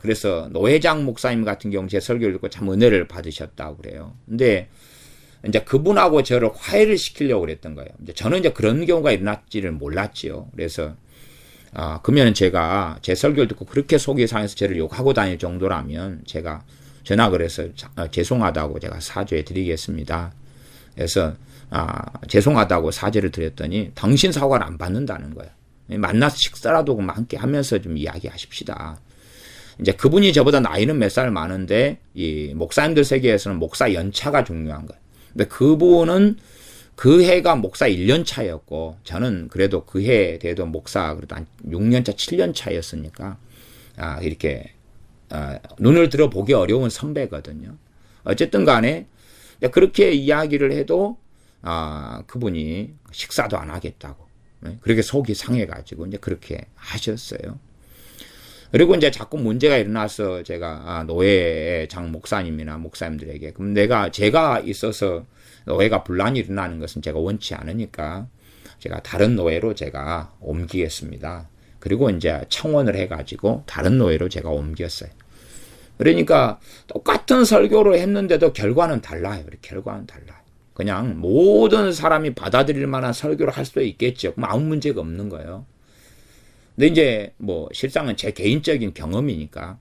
그래서 노회장 목사님 같은 경우 제 설교를 듣고 참 은혜를 받으셨다고 그래요. 근데 이제 그분하고 저를 화해를 시키려고 그랬던 거예요. 이제 저는 이제 그런 경우가 일어날지를 몰랐지요. 그래서 그러면 제가 제 설교를 듣고 그렇게 속이 상해서 저를 욕하고 다닐 정도라면 제가 전화를 해서 죄송하다고 제가 사죄해 드리겠습니다. 그래서 죄송하다고 사죄를 드렸더니 당신 사과를 안 받는다는 거예요. 만나서 식사라도 함께 하면서 좀 이야기하십시다. 이제 그분이 저보다 나이는 몇 살 많은데 이 목사님들 세계에서는 목사 연차가 중요한 거예요. 근데 그분은 그 해가 목사 1년 차였고 저는 그래도 그 해에 대해도 목사 그래도 한 6년 차, 7년 차였으니까 이렇게 눈을 들어보기 어려운 선배거든요. 어쨌든 간에 그렇게 이야기를 해도 그분이 식사도 안 하겠다고 그렇게 속이 상해가지고 이제 그렇게 하셨어요. 그리고 이제 자꾸 문제가 일어나서 제가 노예장 목사님이나 목사님들에게 그럼 제가 있어서 노예가 분란이 일어나는 것은 제가 원치 않으니까 제가 다른 노예로 제가 옮기겠습니다. 그리고 이제 청원을 해가지고 다른 노예로 제가 옮겼어요. 그러니까 똑같은 설교를 했는데도 결과는 달라요. 결과는 달라요. 그냥 모든 사람이 받아들일 만한 설교를 할 수도 있겠죠. 그럼 아무 문제가 없는 거예요. 근데 이제 실상은 제 개인적인 경험이니까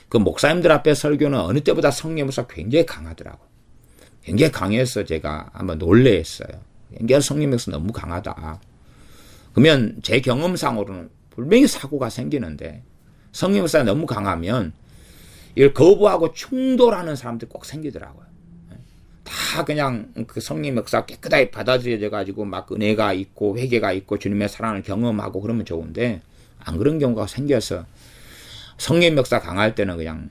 그 목사님들 앞에 설교는 어느 때보다 성령 역사가 굉장히 강하더라고요. 굉장히 강해서 제가 한번 놀래했어요. 굉장히 성령 역사 너무 강하다. 그러면 제 경험상으로는 분명히 사고가 생기는데 성령 역사가 너무 강하면 이걸 거부하고 충돌하는 사람들이 꼭 생기더라고요. 다 그냥 그 성령 역사 깨끗하게 받아들여져 가지고 막 은혜가 있고 회개가 있고 주님의 사랑을 경험하고 그러면 좋은데 안 그런 경우가 생겨서 성령 역사 강할 때는 그냥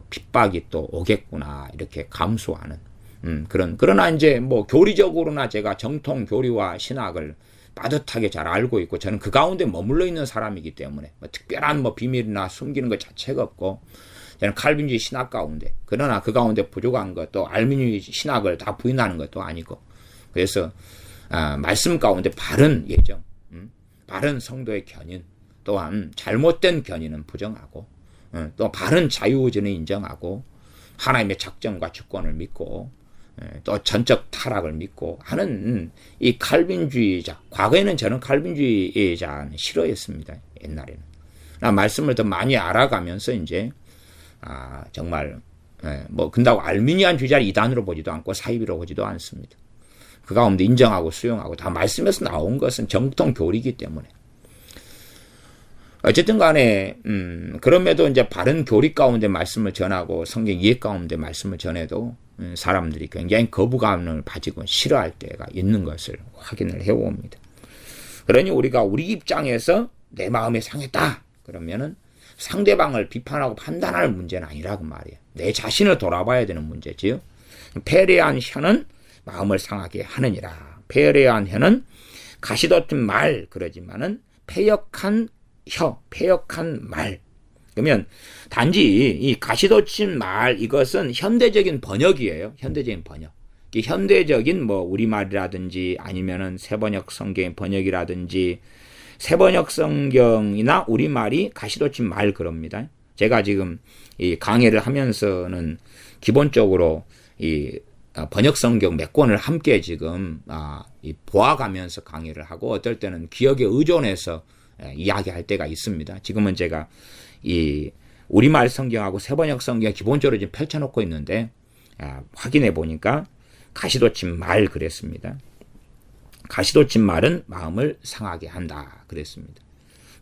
핍박이 또 오겠구나 이렇게 감수하는 그러나 이제 교리적으로나 제가 정통 교리와 신학을 빠듯하게 잘 알고 있고 저는 그 가운데 머물러 있는 사람이기 때문에 특별한 비밀이나 숨기는 것 자체가 없고 저는 칼빈주의 신학 가운데 그러나 그 가운데 부족한 것도 알미니의 신학을 다 부인하는 것도 아니고 그래서 말씀 가운데 바른 예정, 바른 성도의 견인 또한 잘못된 견인은 부정하고 또 바른 자유의지는 인정하고 하나님의 작정과 주권을 믿고 또 전적 타락을 믿고 하는 이 칼빈주의자 과거에는 저는 칼빈주의자는 싫어했습니다. 옛날에는 말씀을 더 많이 알아가면서 이제 정말 근다고 알미니안 주의자를 이단으로 보지도 않고 사이비로 보지도 않습니다. 그 가운데 인정하고 수용하고 다 말씀에서 나온 것은 정통 교리이기 때문에 어쨌든 간에 그럼에도 이제 바른 교리 가운데 말씀을 전하고 성경 이해 가운데 말씀을 전해도 사람들이 굉장히 거부감을 가지고 싫어할 때가 있는 것을 확인을 해옵니다. 그러니 우리가 우리 입장에서 내 마음이 상했다 그러면은 상대방을 비판하고 판단할 문제는 아니라고 말이에요. 내 자신을 돌아봐야 되는 문제지요. 패례한 혀는 마음을 상하게 하느니라. 패례한 혀는 가시돋친 말 그러지만은 패역한 혀, 패역한 말. 그러면 단지 이 가시돋친 말 이것은 현대적인 번역이에요. 현대적인 번역. 현대적인 뭐 우리말이라든지 아니면은 세번역 성경의 번역이라든지 세번역 성경이나 우리말이 가시돋친 말 그럽니다. 제가 지금 이 강의를 하면서는 기본적으로 이 번역 성경 몇 권을 함께 지금 보아가면서 강의를 하고 어떨 때는 기억에 의존해서 이야기할 때가 있습니다. 지금은 제가 이 우리말 성경하고 세번역 성경 기본적으로 지금 펼쳐놓고 있는데 확인해 보니까 가시돋친 말 그랬습니다. 가시돋친 말은 마음을 상하게 한다 그랬습니다.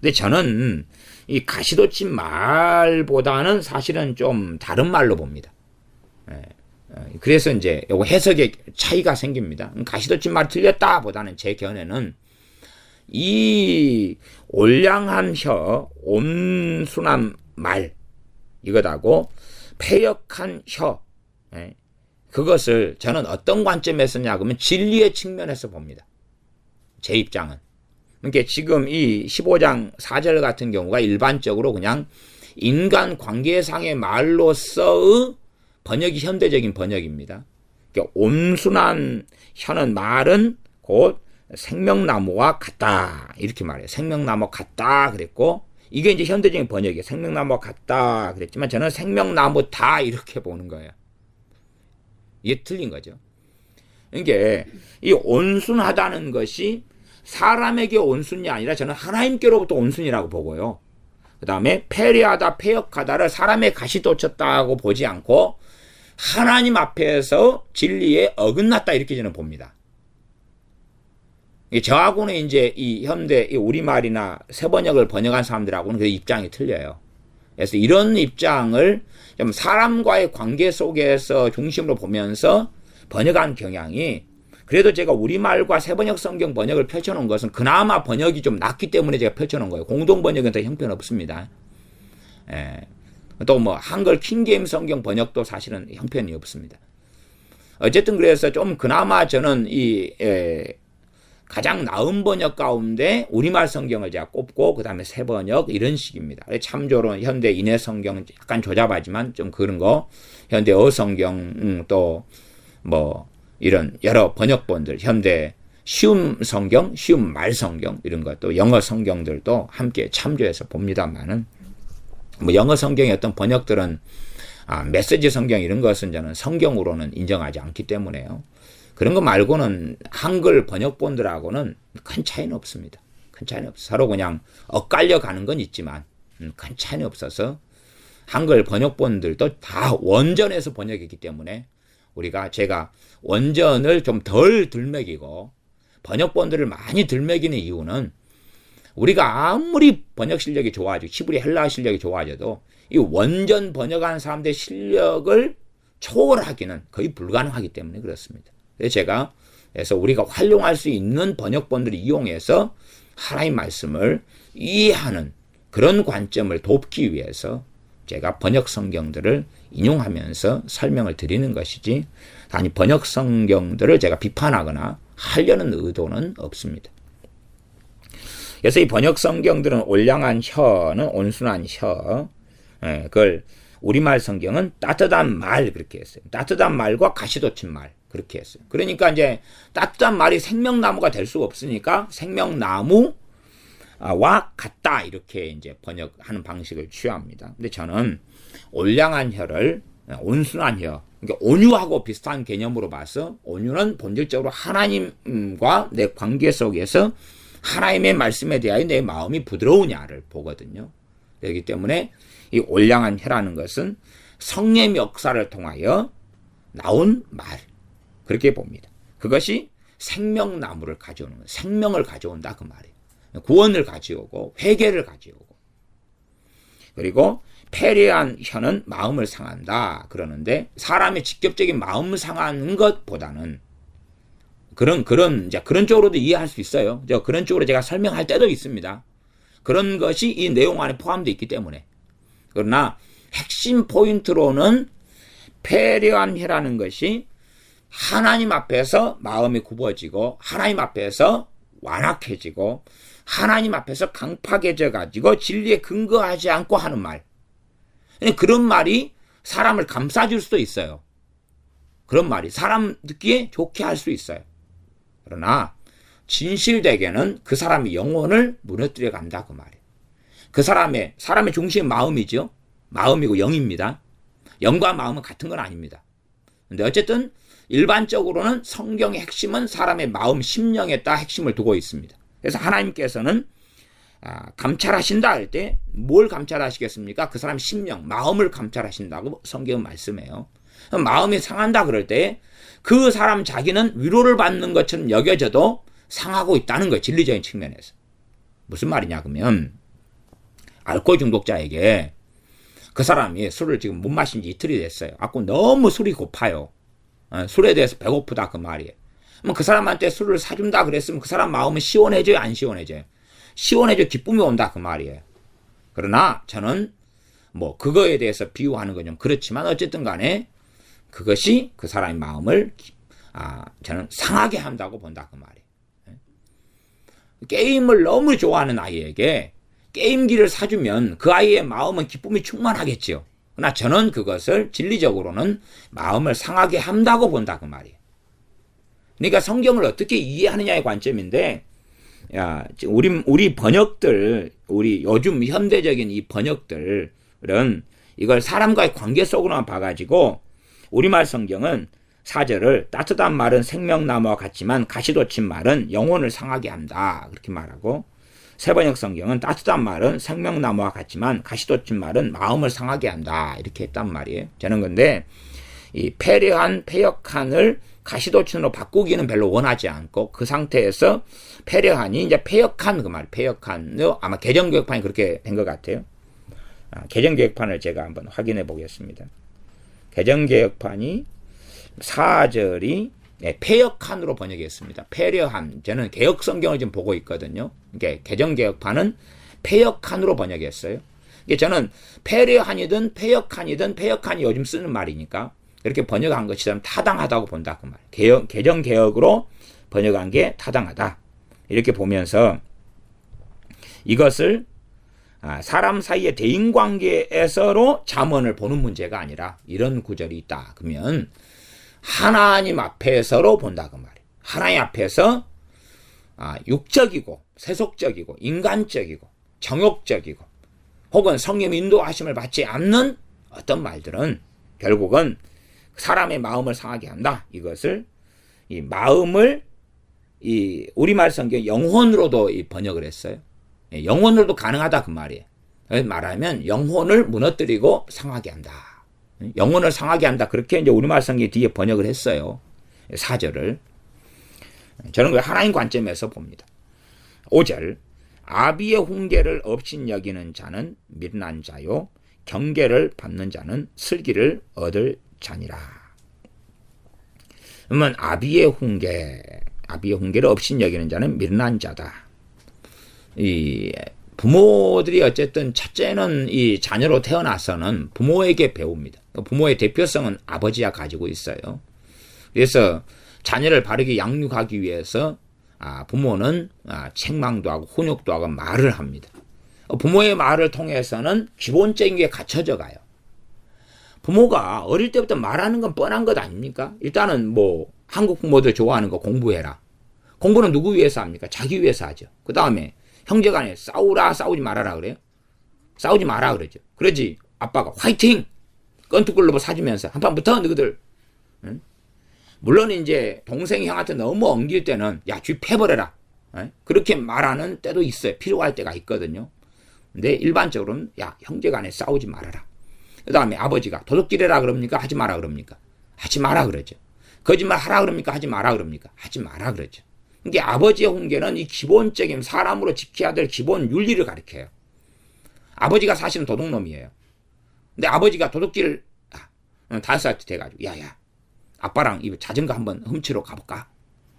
근데 저는 이 가시돋친 말보다는 사실은 좀 다른 말로 봅니다. 그래서 이제 요거 해석에 차이가 생깁니다. 가시돋친 말 틀렸다 보다는 제 견해는 이 올량한 혀, 온순한 말 이것하고 패역한 혀 그것을 저는 어떤 관점에서 냐 그러면 진리의 측면에서 봅니다. 제 입장은. 그러니까 지금 이 15장 4절 같은 경우가 일반적으로 그냥 인간 관계상의 말로서의 번역이 현대적인 번역입니다. 그러니까 온순한 혀는 말은 곧 생명나무와 같다 이렇게 말해요. 생명나무 같다 그랬고 이게 이제 현대적인 번역이에요. 생명나무와 같다 그랬지만 저는 생명나무다 이렇게 보는 거예요. 이게 틀린 거죠. 그러니까 이 온순하다는 것이 사람에게 온순이 아니라 저는 하나님께로부터 온순이라고 보고요. 그 다음에 패리하다, 패역하다를 사람의 가시돋쳤다고 보지 않고 하나님 앞에서 진리에 어긋났다 이렇게 저는 봅니다. 저하고는 이제 이 현대 이 우리말이나 세번역을 번역한 사람들하고는 그 입장이 틀려요. 그래서 이런 입장을 좀 사람과의 관계 속에서 중심으로 보면서 번역한 경향이 그래도 제가 우리말과 세번역 성경 번역을 펼쳐놓은 것은 그나마 번역이 좀 낫기 때문에 제가 펼쳐놓은 거예요. 공동 번역은 더 형편없습니다. 또 뭐 한글 킹게임 성경 번역도 사실은 형편이 없습니다. 어쨌든 그래서 좀 그나마 저는 가장 나은 번역 가운데 우리말 성경을 제가 꼽고 그 다음에 세번역 이런 식입니다. 참조로 현대 인해 성경 약간 조잡하지만 좀 그런 거 현대 어성경 또 뭐 이런 여러 번역본들 현대 쉬운 성경, 쉬운 말 성경 이런 것도 영어 성경들도 함께 참조해서 봅니다만은 뭐 영어 성경의 어떤 번역들은 메시지 성경 이런 것은 저는 성경으로는 인정하지 않기 때문에요. 그런 거 말고는 한글 번역본들하고는 큰 차이는 없습니다. 큰 차이는 없어요. 서로 그냥 엇갈려 가는 건 있지만 큰 차이는 없어서 한글 번역본들도 다 원전에서 번역했기 때문에 제가 원전을 좀 덜 들먹이고 번역본들을 많이 들먹이는 이유는 우리가 아무리 번역 실력이 좋아지고 히브리 헬라어 실력이 좋아져도 이 원전 번역한 사람들의 실력을 초월하기는 거의 불가능하기 때문에 그렇습니다. 그래서 우리가 활용할 수 있는 번역본들을 이용해서 하나님 말씀을 이해하는 그런 관점을 돕기 위해서 제가 번역 성경들을 인용하면서 설명을 드리는 것이지 아니 번역 성경들을 제가 비판하거나 하려는 의도는 없습니다. 그래서 이 번역 성경들은 올량한 혀는 온순한 혀 그걸 우리말 성경은 따뜻한 말 그렇게 했어요. 따뜻한 말과 가시돋친 말 그렇게 했어요. 그러니까 이제 따뜻한 말이 생명나무가 될 수가 없으니까 생명나무와 같다 이렇게 이제 번역하는 방식을 취합니다. 근데 저는 올량한 혀를 온순한 혀, 그러니까 온유하고 비슷한 개념으로 봐서 온유는 본질적으로 하나님과 내 관계 속에서 하나님의 말씀에 대하여 내 마음이 부드러우냐를 보거든요. 그렇기 때문에 이 올량한 혀라는 것은 성령의 역사를 통하여 나온 말 그렇게 봅니다. 그것이 생명나무를 가져오는 거예요. 생명을 가져온다 그 말이에요. 구원을 가져오고 회개를 가져오고 그리고 패리한 혀는 마음을 상한다 그러는데 사람의 직접적인 마음 상하는 것보다는 그런 쪽으로도 이해할 수 있어요. 그런 쪽으로 제가 설명할 때도 있습니다. 그런 것이 이 내용 안에 포함되어 있기 때문에. 그러나 핵심 포인트로는 패리한 혀라는 것이 하나님 앞에서 마음이 굽어지고 하나님 앞에서 완악해지고 하나님 앞에서 강팍해져 가지고 진리에 근거하지 않고 하는 말. 그런 말이 사람을 감싸줄 수도 있어요. 그런 말이 사람 듣기에 좋게 할 수 있어요. 그러나 진실되게는 그 사람의 영혼을 무너뜨려 간다 그 말이에요. 그 사람의 중심은 마음이죠. 마음이고 영입니다. 영과 마음은 같은 건 아닙니다. 근데 어쨌든 일반적으로는 성경의 핵심은 사람의 마음, 심령에다 핵심을 두고 있습니다. 그래서 하나님께서는 감찰하신다 할 때 뭘 감찰하시겠습니까? 그 사람 심령, 마음을 감찰하신다고 성경은 말씀해요. 마음이 상한다 그럴 때 그 사람 자기는 위로를 받는 것처럼 여겨져도 상하고 있다는 거예요. 진리적인 측면에서. 무슨 말이냐 그러면 알코올 중독자에게 그 사람이 술을 지금 못 마신 지 이틀이 됐어요. 너무 술이 고파요. 술에 대해서 배고프다 그 말이에요. 그 사람한테 술을 사준다 그랬으면 그 사람 마음은 시원해져요, 안 시원해져요? 시원해져 기쁨이 온다 그 말이에요. 그러나 저는 그거에 대해서 비유하는 건 좀 그렇지만 어쨌든 간에 그것이 그 사람의 마음을 저는 상하게 한다고 본다 그 말이에요. 게임을 너무 좋아하는 아이에게 게임기를 사주면 그 아이의 마음은 기쁨이 충만하겠지요. 그러나 저는 그것을 진리적으로는 마음을 상하게 한다고 본다 그 말이에요. 그러니까 성경을 어떻게 이해하느냐의 관점인데, 우리 번역들, 우리 요즘 현대적인 이 번역들은 이걸 사람과의 관계 속으로만 봐가지고 우리말 성경은 4절을 따뜻한 말은 생명나무와 같지만 가시돋친 말은 영혼을 상하게 한다 그렇게 말하고, 새번역 성경은 따뜻한 말은 생명나무와 같지만 가시돋친 말은 마음을 상하게 한다 이렇게 했단 말이에요. 저는 근데 이 패역한을 가시돋친으로 바꾸기는 별로 원하지 않고 그 상태에서 패려한이 이제 패역한 그 말, 패역한 아마 개정개혁판이 그렇게 된 것 같아요. 개정개혁판을 제가 한번 확인해 보겠습니다. 개정개혁판이 4절이 패역한으로 번역했습니다. 패려한. 저는 개혁성경을 지금 보고 있거든요. 그러니까 개정개혁판은 패역한으로 번역했어요. 저는 패려한이든 패역한이 요즘 쓰는 말이니까 이렇게 번역한 것이 좀 타당하다고 본다 그 말. 개정개혁으로 번역한 게 타당하다. 이렇게 보면서 이것을 사람 사이의 대인관계에서로 잠언을 보는 문제가 아니라 이런 구절이 있다. 그러면 하나님 앞에서로 본다 그 말이에요. 하나님 앞에서 육적이고 세속적이고 인간적이고 정욕적이고 혹은 성령 인도하심을 받지 않는 어떤 말들은 결국은 사람의 마음을 상하게 한다. 이것을 이 마음을 이 우리말 성경 영혼으로도 번역을 했어요. 영혼으로도 가능하다 그 말이에요. 말하면 영혼을 무너뜨리고 상하게 한다. 영혼을 상하게 한다. 그렇게 이제 우리말 성경 뒤에 번역을 했어요. 4절을. 저는 그 하나님 관점에서 봅니다. 5절. 아비의 훈계를 업신여기는 자는 미련한 자요. 경계를 받는 자는 슬기를 얻을 자니라. 그러면 아비의 훈계를 업신여기는 자는 미련한 자다. 이 부모들이 어쨌든 첫째는 이 자녀로 태어나서는 부모에게 배웁니다. 부모의 대표성은 아버지가 가지고 있어요. 그래서 자녀를 바르게 양육하기 위해서 부모는 책망도 하고 훈육도 하고 말을 합니다. 부모의 말을 통해서는 기본적인 게 갖춰져 가요. 부모가 어릴 때부터 말하는 건 뻔한 것 아닙니까? 일단은 한국 부모들 좋아하는 거 공부해라. 공부는 누구 위해서 합니까? 자기 위해서 하죠. 그 다음에 형제간에 싸우지 말아라 그래요. 싸우지 마라 그러죠. 그러지 아빠가 화이팅! 건투글러브 사주면서 한판 붙어 너희들. 응? 물론 이제 동생이 형한테 너무 엉길 때는 야 쥐 패버려라. 그렇게 말하는 때도 있어요. 필요할 때가 있거든요. 근데 일반적으로는 야 형제간에 싸우지 말아라. 그 다음에 아버지가 도둑질해라 그럽니까? 하지 마라 그럽니까? 하지 마라 그러죠. 거짓말 하라 그럽니까? 하지 마라 그럽니까? 하지 마라 그러죠. 이게 아버지의 훈계는 이 기본적인 사람으로 지켜야 될 기본 윤리를 가르쳐요. 아버지가 사실은 도둑놈이에요. 근데 아버지가 도둑질 5살 때 돼가지고 야야 아빠랑 이 자전거 한번 훔치러 가볼까?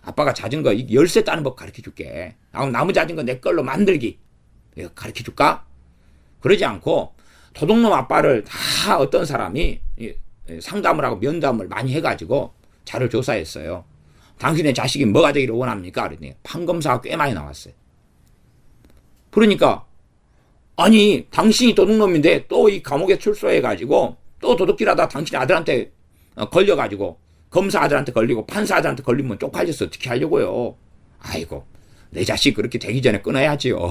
아빠가 자전거 열쇠 따는 법 가르쳐줄게. 나무 자전거 내 걸로 만들기 가르쳐줄까? 그러지 않고 도둑놈 아빠를 다 어떤 사람이 상담을 하고 면담을 많이 해가지고 자료를 조사했어요. 당신의 자식이 뭐가 되기를 원합니까? 그랬더니 판검사가 꽤 많이 나왔어요. 그러니까 아니 당신이 도둑놈인데 또 이 감옥에 출소해가지고 또 도둑질하다 당신 아들한테 걸려가지고 검사 아들한테 걸리고 판사 아들한테 걸리면 쪽팔려서 어떻게 하려고요. 아이고, 내 자식 그렇게 되기 전에 끊어야지요.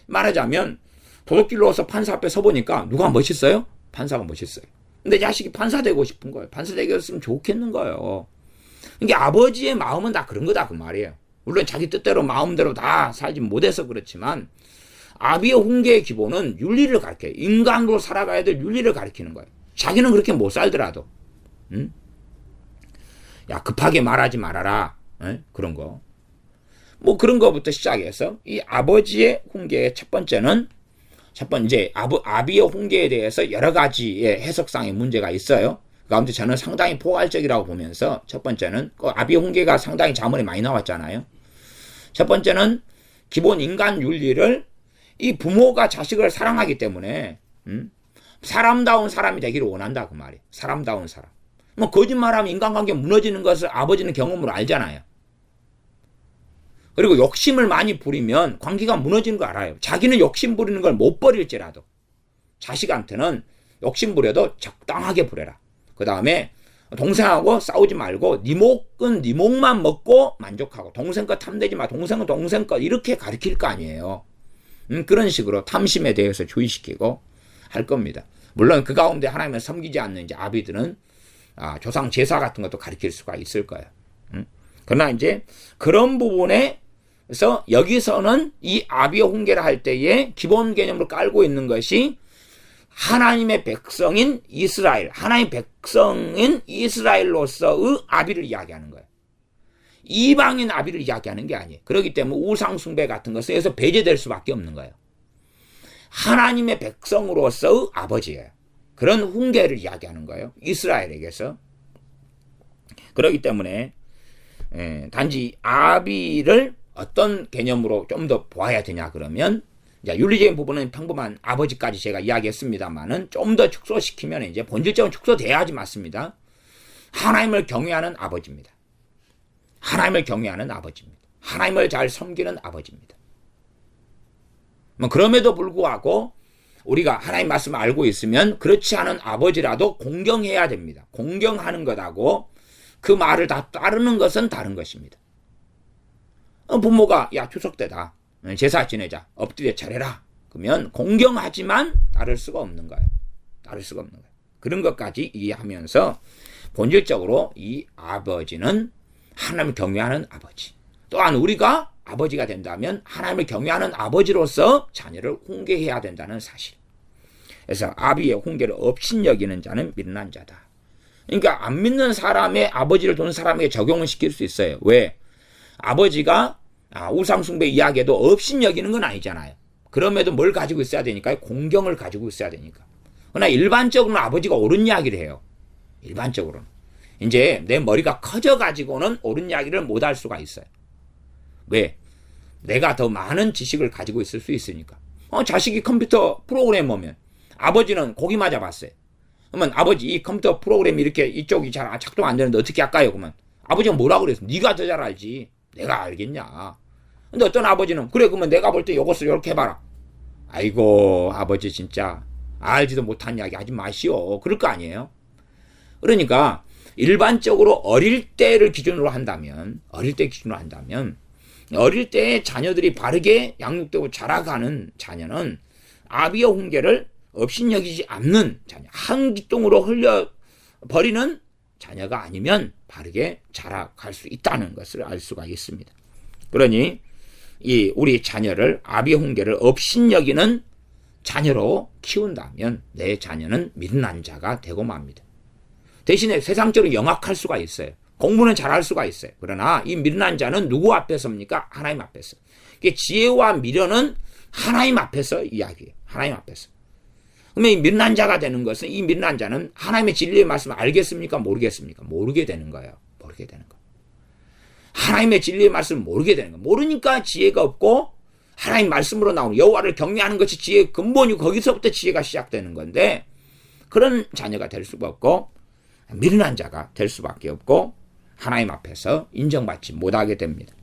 말하자면 도둑질로 와서 판사 앞에 서보니까 누가 멋있어요? 판사가 멋있어요. 근데 자식이 판사 되고 싶은 거예요. 판사 되겠으면 좋겠는 거예요. 그러니까 아버지의 마음은 다 그런 거다 그 말이에요. 물론 자기 뜻대로 마음대로 다 살지 못해서 그렇지만 아비의 훈계의 기본은 윤리를 가르쳐요. 인간으로 살아가야 될 윤리를 가르치는 거예요. 자기는 그렇게 못 살더라도 야 급하게 말하지 말아라. 그런 거. 뭐 그런 거부터 시작해서 이 아버지의 훈계의 첫 번째 아비의 훈계에 대해서 여러 가지의 해석상의 문제가 있어요. 그 가운데 저는 상당히 포괄적이라고 보면서 첫 번째는 그 아비의 훈계가 상당히 자문에 많이 나왔잖아요. 첫 번째는 기본 인간 윤리를 이 부모가 자식을 사랑하기 때문에 사람다운 사람이 되기를 원한다 그 말이에요. 사람다운 사람. 뭐 거짓말하면 인간관계 무너지는 것을 아버지는 경험으로 알잖아요. 그리고 욕심을 많이 부리면 관계가 무너지는 거 알아요. 자기는 욕심 부리는 걸 못 버릴지라도 자식한테는 욕심 부려도 적당하게 부려라. 그 다음에 동생하고 싸우지 말고 네 목은 네 목만 먹고 만족하고 동생 것 탐내지 마. 동생은 동생 것 이렇게 가르칠 거 아니에요. 그런 식으로 탐심에 대해서 주의시키고 할 겁니다. 물론 그 가운데 하나님을 섬기지 않는 이제 아비들은 조상 제사 같은 것도 가르칠 수가 있을 거예요. 그러나 이제 그런 부분에서 여기서는 이 아비의 훈계를 할 때에 기본 개념으로 깔고 있는 것이 하나님의 백성인 이스라엘, 하나님의 백성인 이스라엘로서의 아비를 이야기하는 거예요. 이방인 아비를 이야기하는 게 아니에요. 그렇기 때문에 우상숭배 같은 것은 여기서 배제될 수밖에 없는 거예요. 하나님의 백성으로서의 아버지예요. 그런 훈계를 이야기하는 거예요. 이스라엘에게서. 그렇기 때문에 단지 아비를 어떤 개념으로 좀 더 보아야 되냐 그러면 윤리적인 부분은 평범한 아버지까지 제가 이야기했습니다만은 좀 더 축소시키면 이제 본질적으로 축소돼야지 맞습니다. 하나님을 경외하는 아버지입니다. 하나님을 경외하는 아버지입니다. 하나님을 잘 섬기는 아버지입니다. 뭐 그럼에도 불구하고 우리가 하나님 말씀을 알고 있으면 그렇지 않은 아버지라도 공경해야 됩니다. 공경하는 것하고 그 말을 다 따르는 것은 다른 것입니다. 부모가 야 추석 때다 제사 지내자 엎드려 차려라 그러면 공경하지만 따를 수가 없는 거예요. 따를 수가 없는 거예요. 그런 것까지 이해하면서 본질적으로 이 아버지는 하나님을 경외하는 아버지. 또한 우리가 아버지가 된다면 하나님을 경외하는 아버지로서 자녀를 훈계해야 된다는 사실. 그래서 아비의 훈계를 업신여기는 자는 미련한 자다. 그러니까 안 믿는 사람의 아버지를 둔 사람에게 적용을 시킬 수 있어요. 왜? 아버지가 우상숭배 이야기에도 업신여기는 건 아니잖아요. 그럼에도 뭘 가지고 있어야 되니까? 공경을 가지고 있어야 되니까. 그러나 일반적으로는 아버지가 옳은 이야기를 해요. 일반적으로는. 이제 내 머리가 커져가지고는 옳은 이야기를 못할 수가 있어요. 왜? 내가 더 많은 지식을 가지고 있을 수 있으니까. 자식이 컴퓨터 프로그래머면 아버지는 고기 맞아봤어요. 그러면 아버지 이 컴퓨터 프로그램이 이렇게 이쪽이 잘 작동 안 되는데 어떻게 할까요? 그러면 아버지가 뭐라고 그랬어? 네가 더 잘 알지. 내가 알겠냐. 근데 어떤 아버지는 그래 그러면 내가 볼 때 이것을 이렇게 해봐라. 아이고 아버지 진짜 알지도 못한 이야기 하지 마시오. 그럴 거 아니에요. 그러니까 일반적으로 어릴 때를 기준으로 한다면 어릴 때 자녀들이 바르게 양육되고 자라가는 자녀는 아비의 훈계를 업신여기지 않는 자녀, 한기똥으로 흘려버리는 자녀가 아니면 바르게 자라갈 수 있다는 것을 알 수가 있습니다. 그러니 우리 자녀를 아비의 훈계를 업신여기는 자녀로 키운다면 내 자녀는 미련한 자가 되고 맙니다. 대신에 세상적으로 영악할 수가 있어요. 공부는 잘할 수가 있어요. 그러나 이 미련한 자는 누구 앞에서입니까? 하나님 앞에서. 지혜와 미련은 하나님 앞에서 이야기해요. 하나님 앞에서. 그러면 이 미련한 자가 되는 것은 이 미련한 자는 하나님의 진리의 말씀을 알겠습니까? 모르겠습니까? 모르게 되는 거예요. 모르게 되는 거예요. 하나님의 진리의 말씀을 모르게 되는 거예요. 모르니까 지혜가 없고 하나님 말씀으로 나오는 여호와를 경외하는 것이 지혜의 근본이고 거기서부터 지혜가 시작되는 건데 그런 자녀가 될 수가 없고 미련한 자가 될 수밖에 없고 하나님 앞에서 인정받지 못하게 됩니다.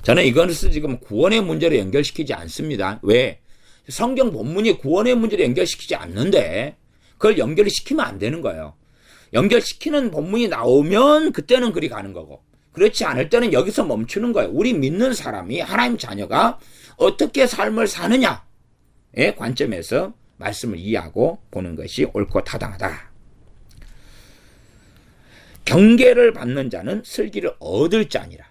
저는 이것을 지금 구원의 문제로 연결시키지 않습니다. 왜? 성경 본문이 구원의 문제로 연결시키지 않는데 그걸 연결시키면 안 되는 거예요. 연결시키는 본문이 나오면 그때는 그리 가는 거고, 그렇지 않을 때는 여기서 멈추는 거예요. 우리 믿는 사람이, 하나님 자녀가 어떻게 삶을 사느냐의 관점에서 말씀을 이해하고 보는 것이 옳고 타당하다. 경계를 받는 자는 슬기를 얻을 자니라.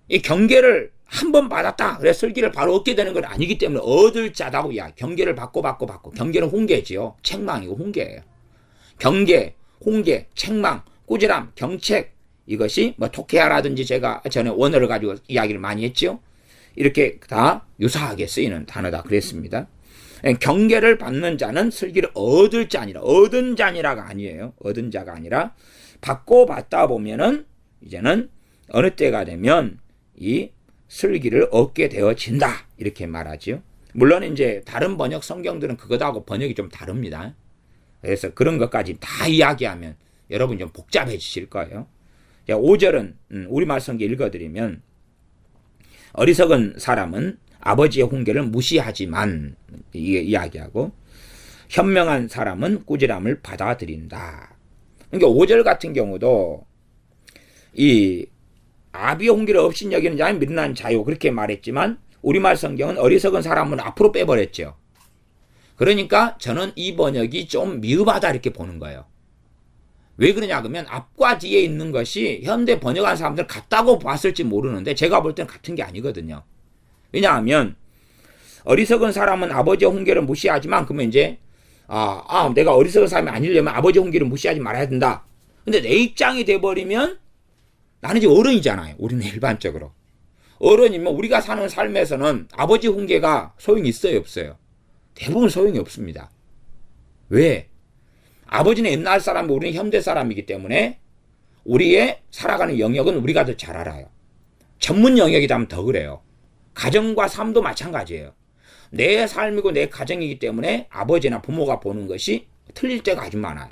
이 경계를 한 번 받았다, 그래서 슬기를 바로 얻게 되는 건 아니기 때문에 얻을 자다고. 야, 경계를 받고 경계는 홍계지요. 책망이고 홍계예요. 경계, 홍계, 책망, 꾸지람, 경책, 이것이 뭐 토케아라든지 제가 전에 원어를 가지고 이야기를 많이 했죠. 이렇게 다 유사하게 쓰이는 단어다 그랬습니다. 경계를 받는 자는 슬기를 얻을 자니라. 얻은 자니라가 아니에요. 얻은 자가 아니라 받고 받다 보면은 이제는 어느 때가 되면 이 슬기를 얻게 되어진다, 이렇게 말하죠. 물론 이제 다른 번역 성경들은 그것하고 번역이 좀 다릅니다. 그래서 그런 것까지 다 이야기하면 여러분 좀 복잡해지실 거예요. 5절은 우리말 성경 읽어드리면, 어리석은 사람은 아버지의 훈계를 무시하지만, 이게 이야기하고, 현명한 사람은 꾸지람을 받아들인다. 그러니까 5절 같은 경우도 이 아비의 훈계를 없인 여기는 자는 미련한 자요, 그렇게 말했지만 우리말 성경은 어리석은 사람은 앞으로 빼버렸죠. 그러니까 저는 이 번역이 좀 미흡하다 이렇게 보는 거예요. 왜 그러냐 그러면 앞과 뒤에 있는 것이 현대 번역한 사람들 같다고 봤을지 모르는데 제가 볼 때는 같은 게 아니거든요. 왜냐하면 어리석은 사람은 아버지의 훈계를 무시하지만, 그러면 이제 내가 어리석은 사람이 아니려면 아버지의 훈계를 무시하지 말아야 된다. 근데 내 입장이 돼버리면 나는 이제 어른이잖아요. 우리는 일반적으로 어른이면 우리가 사는 삶에서는 아버지 훈계가 소용이 있어요, 없어요? 대부분 소용이 없습니다. 왜? 아버지는 옛날 사람이고 우리는 현대 사람이기 때문에 우리의 살아가는 영역은 우리가 더 잘 알아요. 전문 영역이라면 더 그래요. 가정과 삶도 마찬가지예요. 내 삶이고 내 가정이기 때문에 아버지나 부모가 보는 것이 틀릴 때가 아주 많아요.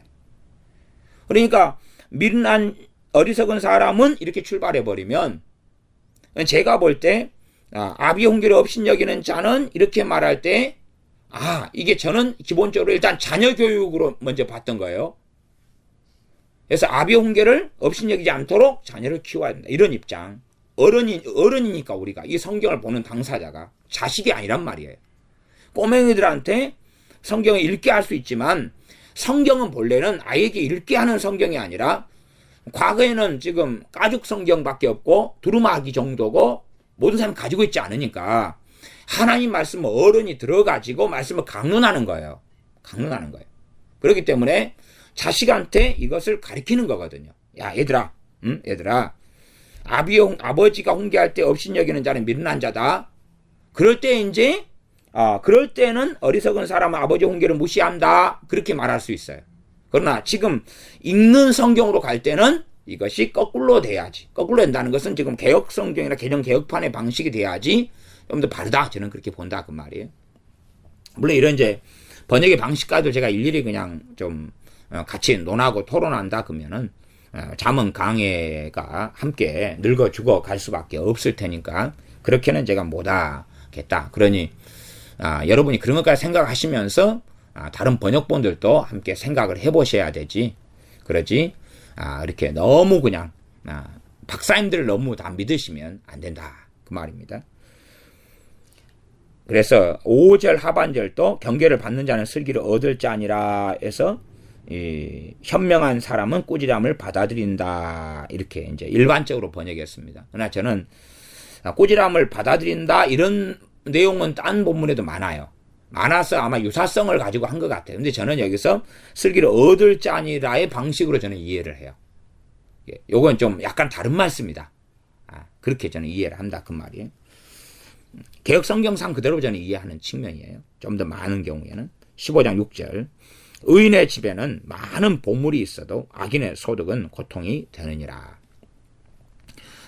그러니까 미련한 어리석은 사람은 이렇게 출발해버리면, 제가 볼 때 아비의 훈계를 없인 여기는 자는 이렇게 말할 때, 이게 저는 기본적으로 일단 자녀 교육으로 먼저 봤던 거예요. 그래서 아비의 훈계를 없인 여기지 않도록 자녀를 키워야 된다, 이런 입장. 어른이니까 우리가 이 성경을 보는 당사자가 자식이 아니란 말이에요. 꼬맹이들한테 성경을 읽게 할 수 있지만 성경은 본래는 아이에게 읽게 하는 성경이 아니라, 과거에는 지금 가죽 성경밖에 없고 두루마기 정도고 모든 사람이 가지고 있지 않으니까 하나님 말씀을 어른이 들어가지고 말씀을 강론하는 거예요. 강론하는 거예요. 그렇기 때문에 자식한테 이것을 가르치는 거거든요. 야, 얘들아, 얘들아, 아버지가 훈계할 때 없인 여기는 자는 미련한 자다. 그럴 때 이제 그럴 때는 어리석은 사람은 아버지 훈계를 무시한다, 그렇게 말할 수 있어요. 그러나 지금 읽는 성경으로 갈 때는 이것이 거꾸로 돼야지. 거꾸로 된다는 것은 지금 개혁 성경이나 개정 개혁판의 방식이 돼야지 좀 더 바르다, 저는 그렇게 본다 그 말이에요. 물론 이런 이제 번역의 방식과도 제가 일일이 그냥 좀 같이 논하고 토론한다 그러면은 잠언 강해가 함께 늙어 죽어 갈 수밖에 없을 테니까 그렇게는 제가 못하겠다. 그러니 여러분이 그런 것까지 생각하시면서 다른 번역본들도 함께 생각을 해보셔야 되지. 그러지 이렇게 너무 그냥 박사님들을 너무 다 믿으시면 안 된다, 그 말입니다. 그래서 5절 하반절도 경계를 받는 자는 슬기를 얻을 자니라 해서 현명한 사람은 꾸지람을 받아들인다, 이렇게 이제 일반적으로 번역했습니다. 그러나 저는 꾸지람을 받아들인다 이런 내용은 딴 본문에도 많아서 아마 유사성을 가지고 한 것 같아요. 근데 저는 여기서 슬기를 얻을 자니라의 방식으로 저는 이해를 해요. 요건 좀 약간 다른 말씀이다, 그렇게 저는 이해를 한다, 그 말이에요. 개혁 성경상 그대로 저는 이해하는 측면이에요. 좀 더 많은 경우에는 15장 6절 의인의 집에는 많은 보물이 있어도 악인의 소득은 고통이 되느니라.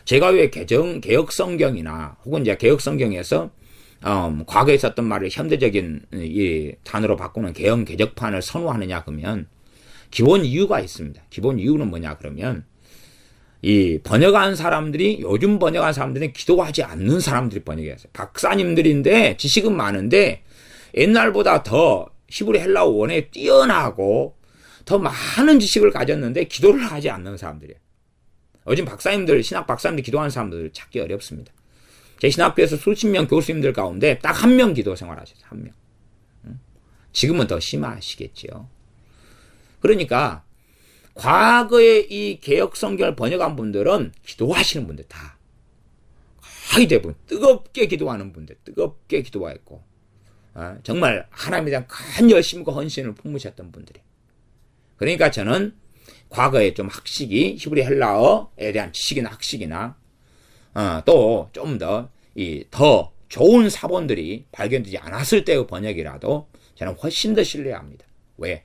제가 왜 개혁 성경이나 혹은 이제 개혁 성경에서 과거에 있었던 말을 현대적인 이 단어로 바꾸는 개혁 개정판을 선호하느냐 그러면 기본 이유가 있습니다. 기본 이유는 뭐냐 그러면 이 번역한 사람들이, 요즘 번역한 사람들은 기도하지 않는 사람들이 번역했어요. 박사님들인데 지식은 많은데 옛날보다 더 히브리 헬라어 원어에 뛰어나고 더 많은 지식을 가졌는데 기도를 하지 않는 사람들이에요. 요즘 박사님들, 신학 박사님들 기도하는 사람들 찾기 어렵습니다. 제 신학교에서 수십 명 교수님들 가운데 딱 한 명 기도 생활하셨어요. 한 명. 지금은 더 심하시겠지요. 그러니까 과거에 이 개혁 성경을 번역한 분들은 기도하시는 분들 다 거의 대부분 뜨겁게 기도하는 분들, 뜨겁게 기도했고 정말 하나님에 대한 큰 열심과 헌신을 품으셨던 분들이. 그러니까 저는 과거에 좀 학식이 히브리 헬라어에 대한 지식이나 학식이나 또 좀 더 좋은 사본들이 발견되지 않았을 때의 번역이라도 저는 훨씬 더 신뢰합니다. 왜?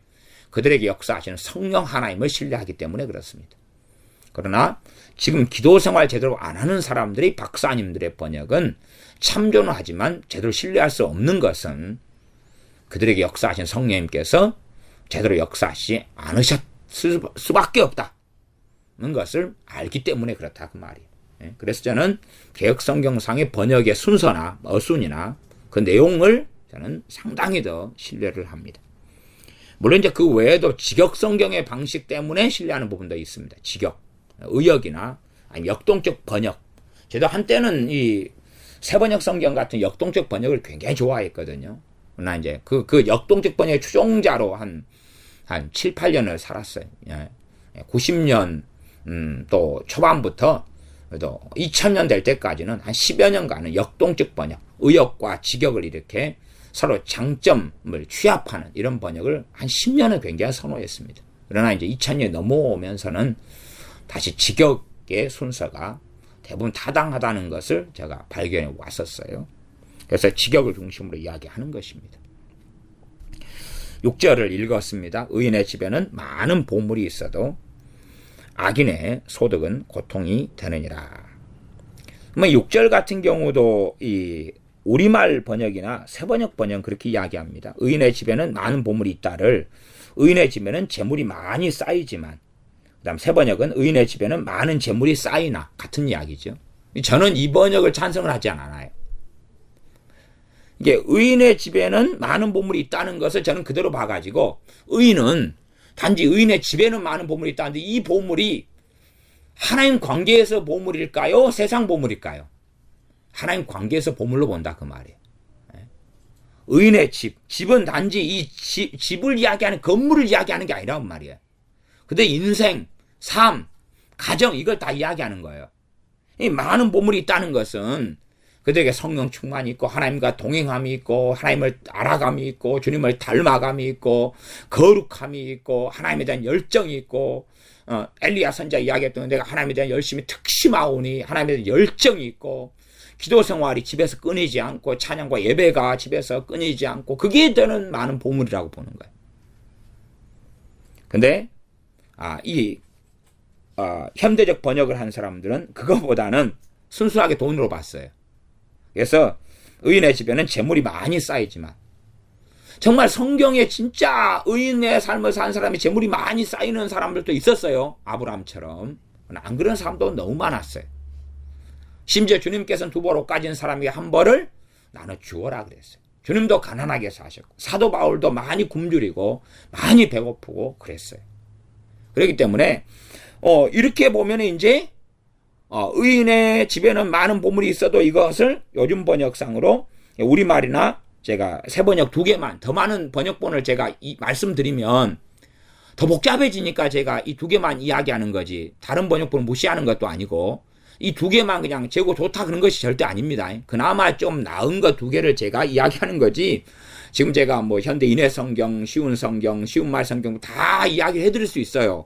그들에게 역사하시는 성령 하나님을 신뢰하기 때문에 그렇습니다. 그러나 지금 기도 생활 제대로 안 하는 사람들이 박사님들의 번역은 참조는 하지만 제대로 신뢰할 수 없는 것은 그들에게 역사하신 성령님께서 제대로 역사하시지 않으셨을 수밖에 없다는 것을 알기 때문에 그렇다 그 말이에요. 그래서 저는 개혁 성경상의 번역의 순서나 어순이나 그 내용을 저는 상당히 더 신뢰를 합니다. 물론 이제 그 외에도 직역 성경의 방식 때문에 신뢰하는 부분도 있습니다. 직역, 의역이나 아니면 역동적 번역. 저도 한때는 이 새번역 성경 같은 역동적 번역을 굉장히 좋아했거든요. 나 이제 그 역동적 번역의 추종자로 한 7, 8년을 살았어요. 90년 또 초반부터 또 2000년 될 때까지는 한 10여 년간은 역동적 번역, 의역과 직역을 이렇게 서로 장점을 취합하는 이런 번역을 한 10년을 굉장히 선호했습니다. 그러나 이제 2000년이 넘어오면서는 다시 직역의 순서가 대부분 타당하다는 것을 제가 발견해 왔었어요. 그래서 직역을 중심으로 이야기하는 것입니다. 6절을 읽었습니다. 의인의 집에는 많은 보물이 있어도 악인의 소득은 고통이 되느니라. 6절 같은 경우도 이 우리말 번역이나 새번역 번역은 그렇게 이야기합니다. 의인의 집에는 많은 보물이 있다를 의인의 집에는 재물이 많이 쌓이지만, 그 다음 새번역은 의인의 집에는 많은 재물이 쌓이나 같은 이야기죠. 저는 이 번역을 찬성을 하지 않아요. 이게 의인의 집에는 많은 보물이 있다는 것을 저는 그대로 봐가지고 의인은 단지 의인의 집에는 많은 보물이 있다는데 이 보물이 하나님 관계에서 보물일까요? 세상 보물일까요? 하나님 관계에서 보물로 본다 그 말이에요. 의인의 집은 단지 이 집을 이야기하는 건물을 이야기하는 게 아니란 말이에요. 근데 인생, 삶, 가정 이걸 다 이야기하는 거예요. 이 많은 보물이 있다는 것은 그들에게 성령 충만이 있고 하나님과 동행함이 있고 하나님을 알아감이 있고 주님을 닮아감이 있고 거룩함이 있고 하나님에 대한 열정이 있고 엘리야 선지자 이야기했던 내가 하나님에 대한 열심이 특심하오니 하나님에 대한 열정이 있고 기도 생활이 집에서 끊이지 않고 찬양과 예배가 집에서 끊이지 않고 그게 되는 많은 보물이라고 보는 거예요. 근데 현대적 번역을 한 사람들은 그거보다는 순수하게 돈으로 봤어요. 그래서 의인의 집에는 재물이 많이 쌓이지만 정말 성경에 진짜 의인의 삶을 산 사람이 재물이 많이 쌓이는 사람들도 있었어요. 아브라함처럼. 안 그런 사람도 너무 많았어요. 심지어 주님께서는 2벌 가진 사람에게 1벌을 나눠 주어라 그랬어요. 주님도 가난하게 사셨고 사도 바울도 많이 굶주리고 많이 배고프고 그랬어요. 그렇기 때문에 이렇게 보면 이제 의인의 집에는 많은 보물이 있어도 이것을 요즘 번역상으로 우리말이나 제가 새번역 2개만 더 많은 번역본을 제가 말씀드리면 더 복잡해지니까 제가 이 2개만 이야기하는 거지 다른 번역본을 무시하는 것도 아니고 이 2개만 그냥 재고 좋다 그런 것이 절대 아닙니다. 그나마 좀 나은 거 2개를 제가 이야기하는 거지 지금 제가 뭐 현대 인해 성경, 쉬운 말 성경 다 이야기를 해드릴 수 있어요.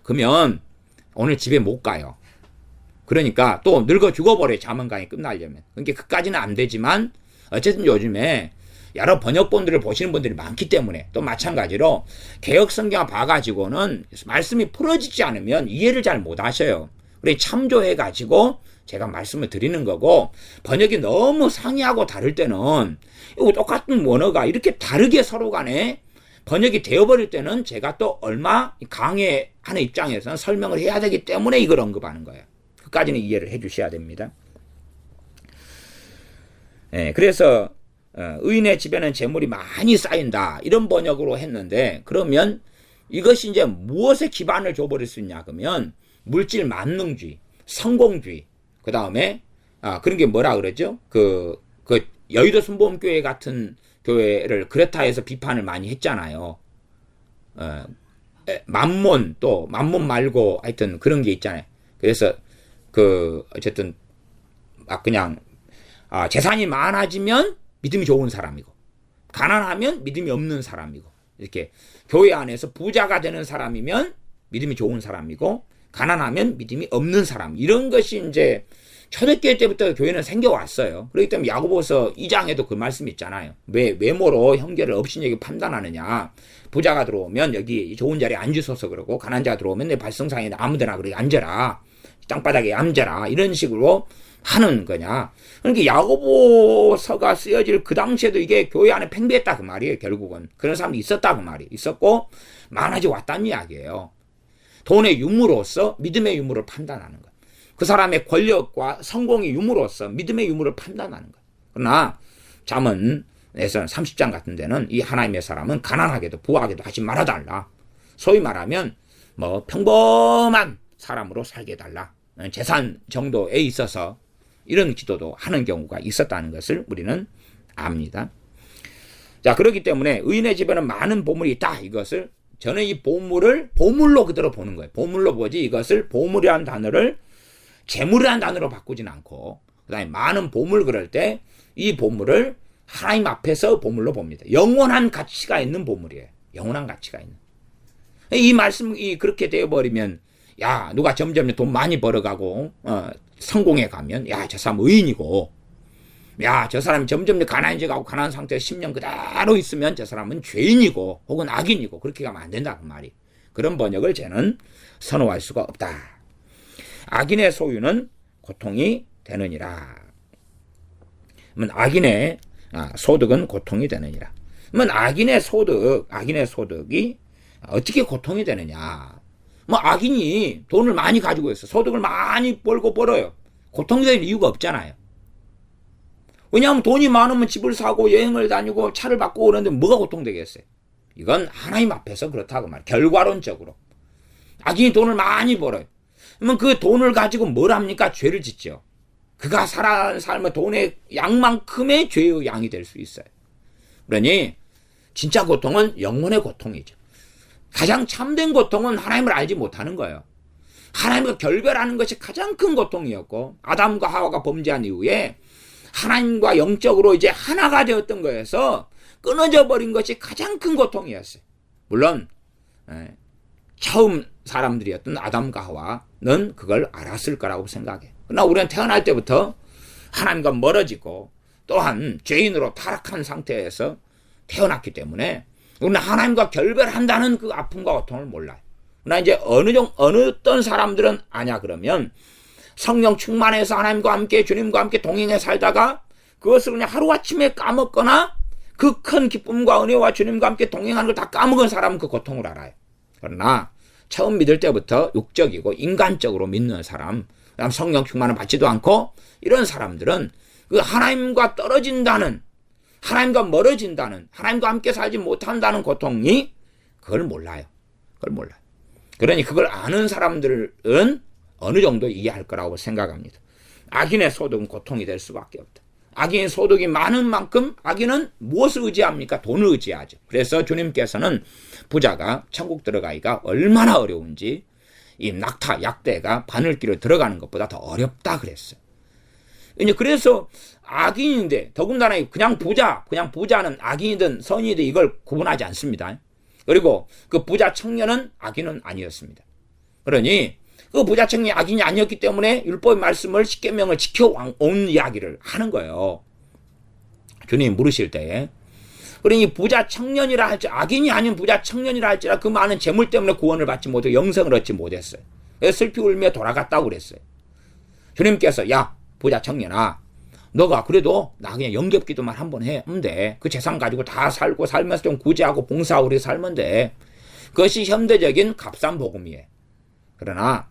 그러면 오늘 집에 못 가요. 그러니까 또 늙어 죽어버려요. 자문 강의 끝나려면. 그러니까 그까지는 안 되지만 어쨌든 요즘에 여러 번역본들을 보시는 분들이 많기 때문에 또 마찬가지로 개혁 성경 봐가지고는 말씀이 풀어지지 않으면 이해를 잘 못하셔요. 그래서 참조해가지고 제가 말씀을 드리는 거고 번역이 너무 상이하고 다를 때는 똑같은 원어가 이렇게 다르게 서로 간에 번역이 되어버릴 때는 제가 또 얼마 강의하는 입장에서는 설명을 해야 되기 때문에 이걸 언급하는 거예요. 그까지는 이해를 해 주셔야 됩니다. 그래서 의인의 집에는 재물이 많이 쌓인다 이런 번역으로 했는데 그러면 이것이 이제 무엇에 기반을 줘버릴 수 있냐 그러면 물질 만능주의, 성공주의, 그 다음에 그런 게 뭐라 그러죠? 그 여의도 순복음교회 같은 교회를 그렇다 해서 비판을 많이 했잖아요. 만몬 또 만몬 말고 하여튼 그런 게 있잖아요. 그래서 어쨌든 그냥 재산이 많아지면 믿음이 좋은 사람이고 가난하면 믿음이 없는 사람이고 이렇게 교회 안에서 부자가 되는 사람이면 믿음이 좋은 사람이고 가난하면 믿음이 없는 사람 이런 것이 이제 초대교회 때부터 교회는 생겨왔어요. 그렇기 때문에 야고보서 2장에도 그 말씀이 있잖아요. 왜 외모로 형제를 업신여기고 판단하느냐. 부자가 들어오면 여기 좋은 자리에 앉으소서 그러고 가난한 자가 들어오면 내 발성상에 아무데나 그렇게 앉아라. 땅바닥에 앉아라. 이런 식으로 하는 거냐. 그러니까 야고보서가 쓰여질 그 당시에도 이게 교회 안에 팽배했다 그 말이에요. 결국은. 그런 사람도 있었다 그 말이 있었고 많아져 왔다는 이야기예요. 돈의 유무로서 믿음의 유무를 판단하는 것. 그 사람의 권력과 성공의 유무로서 믿음의 유무를 판단하는 것. 그러나 잠언에서는 30장 같은 데는 이 하나님의 사람은 가난하게도 부하게도 하지 말아달라. 소위 말하면 평범한 사람으로 살게 해달라. 재산 정도에 있어서 이런 기도도 하는 경우가 있었다는 것을 우리는 압니다. 자, 그렇기 때문에 의인의 집에는 많은 보물이 있다. 이것을 저는 이 보물을 보물로 그대로 보는 거예요. 보물로 보지 이것을 보물이라는 단어를 재물이라는 단어로 바꾸진 않고 그 다음에 많은 보물 그럴 때 이 보물을 하나님 앞에서 보물로 봅니다. 영원한 가치가 있는 보물이에요. 영원한 가치가 있는. 이 말씀이 그렇게 되어버리면 누가 점점 돈 많이 벌어가고 성공해 가면 저 사람 의인이고 저 사람이 점점 가난해져가고 가난한 상태에서 10년 그대로 있으면 저 사람은 죄인이고 혹은 악인이고 그렇게 가면 안 된다 그 말이. 그런 번역을 저는 선호할 수가 없다. 악인의 소유는 고통이 되느니라. 그러면 악인의 소득은 고통이 되느니라. 그러면 악인의 소득이 어떻게 고통이 되느냐. 악인이 돈을 많이 가지고 있어. 소득을 많이 벌어요. 고통이 될 이유가 없잖아요. 왜냐하면 돈이 많으면 집을 사고 여행을 다니고 차를 바꾸고 그러는데 뭐가 고통되겠어요? 이건 하나님 앞에서 그렇다고 말이에요. 결과론적으로. 악인이 돈을 많이 벌어요. 그러면 그 돈을 가지고 뭘 합니까? 죄를 짓죠. 그가 살아가는 삶은 돈의 양만큼의 죄의 양이 될 수 있어요. 그러니 진짜 고통은 영혼의 고통이죠. 가장 참된 고통은 하나님을 알지 못하는 거예요. 하나님과 결별하는 것이 가장 큰 고통이었고 아담과 하와가 범죄한 이후에 하나님과 영적으로 이제 하나가 되었던 거에서 끊어져 버린 것이 가장 큰 고통이었어요. 물론 처음 사람들이었던 아담과 하와는 그걸 알았을 거라고 생각해요. 그러나 우리는 태어날 때부터 하나님과 멀어지고 또한 죄인으로 타락한 상태에서 태어났기 때문에 우리는 하나님과 결별한다는 그 아픔과 고통을 몰라요. 그러나 이제 어떤 사람들은 아냐 그러면 성령 충만해서 하나님과 함께 주님과 함께 동행해 살다가 그것을 그냥 하루아침에 까먹거나 그 큰 기쁨과 은혜와 주님과 함께 동행하는 걸 다 까먹은 사람은 그 고통을 알아요. 그러나 처음 믿을 때부터 육적이고 인간적으로 믿는 사람, 그다음 성령 충만을 받지도 않고 이런 사람들은 그 하나님과 떨어진다는, 하나님과 멀어진다는, 하나님과 함께 살지 못한다는 고통이 그걸 몰라요. 그걸 몰라요. 그러니 그걸 아는 사람들은 어느 정도 이해할 거라고 생각합니다. 악인의 소득은 고통이 될 수밖에 없다. 악인의 소득이 많은 만큼 악인은 무엇을 의지합니까? 돈을 의지하죠. 그래서 주님께서는 부자가 천국 들어가기가 얼마나 어려운지 이 낙타, 약대가 바늘길을 들어가는 것보다 더 어렵다 그랬어요. 그래서 악인인데 더군다나 그냥 부자는 악인이든 선이든 이걸 구분하지 않습니다. 그리고 그 부자 청년은 악인은 아니었습니다. 그러니 그 부자 청년이 악인이 아니었기 때문에 율법의 말씀을 십계명을 지켜온 이야기를 하는 거예요. 주님 물으실 때에. 그러니 부자 청년이라 할지 악인이 아닌 부자 청년이라 할지라 그 많은 재물 때문에 구원을 받지 못하고 영생을 얻지 못했어요. 그래서 슬피 울며 돌아갔다고 그랬어요. 주님께서 야 부자 청년아 너가 그래도 나 그냥 영접기도만 한번 하면 돼. 그 재산 가지고 다 살고 살면서 좀 구제하고 봉사하고 우리 살면 돼. 그것이 현대적인 값싼 복음이에요. 그러나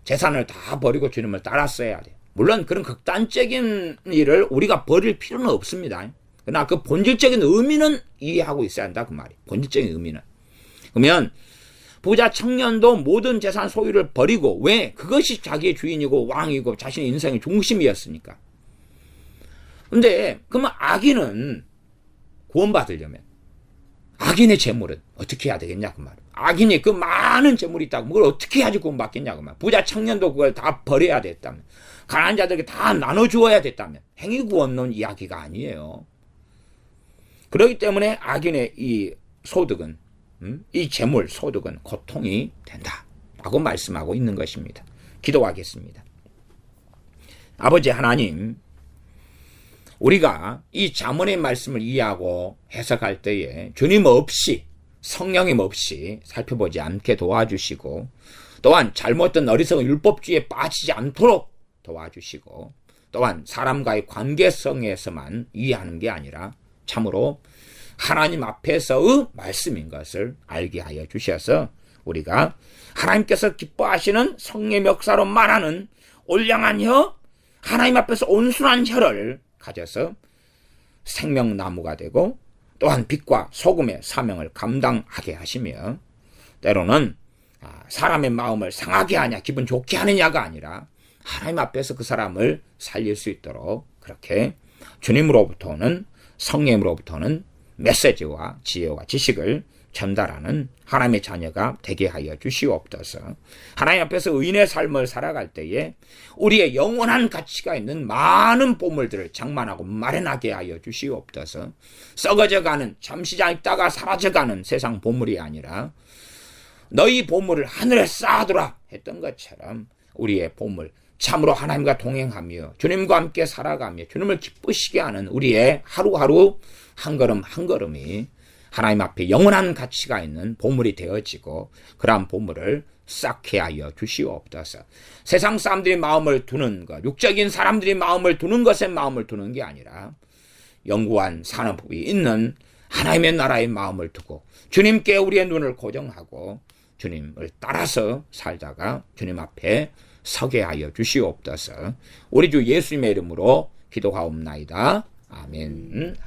재산을 다 버리고 주님을 따랐어야 돼요. 물론 그런 극단적인 일을 우리가 버릴 필요는 없습니다. 그러나 그 본질적인 의미는 이해하고 있어야 한다 그 말이에요. 본질적인 의미는. 그러면 부자 청년도 모든 재산 소유를 버리고, 왜? 그것이 자기의 주인이고 왕이고 자신의 인생의 중심이었으니까. 근데 그러면 악인은 구원받으려면 악인의 재물은 어떻게 해야 되겠냐 그 말. 악인이 그 많은 재물이 있다고 그걸 어떻게 해야지 구원받겠냐 그 말. 부자 청년도 그걸 다 버려야 됐다면, 가난한 자들에게 다 나눠주어야 됐다면, 행위구원론 이야기가 아니에요. 그렇기 때문에 악인의 이 소득은, 이 재물 소득은 고통이 된다라고 말씀하고 있는 것입니다. 기도하겠습니다. 아버지 하나님, 우리가 이 잠언의 말씀을 이해하고 해석할 때에 주님 없이, 성령님 없이 살펴보지 않게 도와주시고, 또한 잘못된 어리석은 율법주의에 빠지지 않도록 도와주시고, 또한 사람과의 관계성에서만 이해하는 게 아니라 참으로 하나님 앞에서의 말씀인 것을 알게 하여 주셔서 우리가 하나님께서 기뻐하시는 성령의 역사로 말하는 올량한 혀, 하나님 앞에서 온순한 혀를 가져서 생명나무가 되고, 또한 빛과 소금의 사명을 감당하게 하시며, 때로는 사람의 마음을 상하게 하냐 기분 좋게 하느냐가 아니라 하나님 앞에서 그 사람을 살릴 수 있도록 그렇게 주님으로부터는, 성령으로부터는 메시지와 지혜와 지식을 전달하는 하나님의 자녀가 되게 하여 주시옵소서. 하나님 앞에서 의인의 삶을 살아갈 때에 우리의 영원한 가치가 있는 많은 보물들을 장만하고 마련하게 하여 주시옵소서. 썩어져가는, 잠시 있다가 사라져가는 세상 보물이 아니라 너희 보물을 하늘에 쌓아두라 했던 것처럼 우리의 보물, 참으로 하나님과 동행하며 주님과 함께 살아가며 주님을 기쁘시게 하는 우리의 하루하루 한 걸음 한 걸음이 하나님 앞에 영원한 가치가 있는 보물이 되어지고, 그러한 보물을 쌓게 하여 주시옵소서. 세상 사람들이 마음을 두는 것, 육적인 사람들이 마음을 두는 것에 마음을 두는 게 아니라 영구한 산업이 있는 하나님의 나라의 마음을 두고 주님께 우리의 눈을 고정하고 주님을 따라서 살다가 주님 앞에 서게 하여 주시옵소서. 우리 주 예수님의 이름으로 기도하옵나이다. 아멘.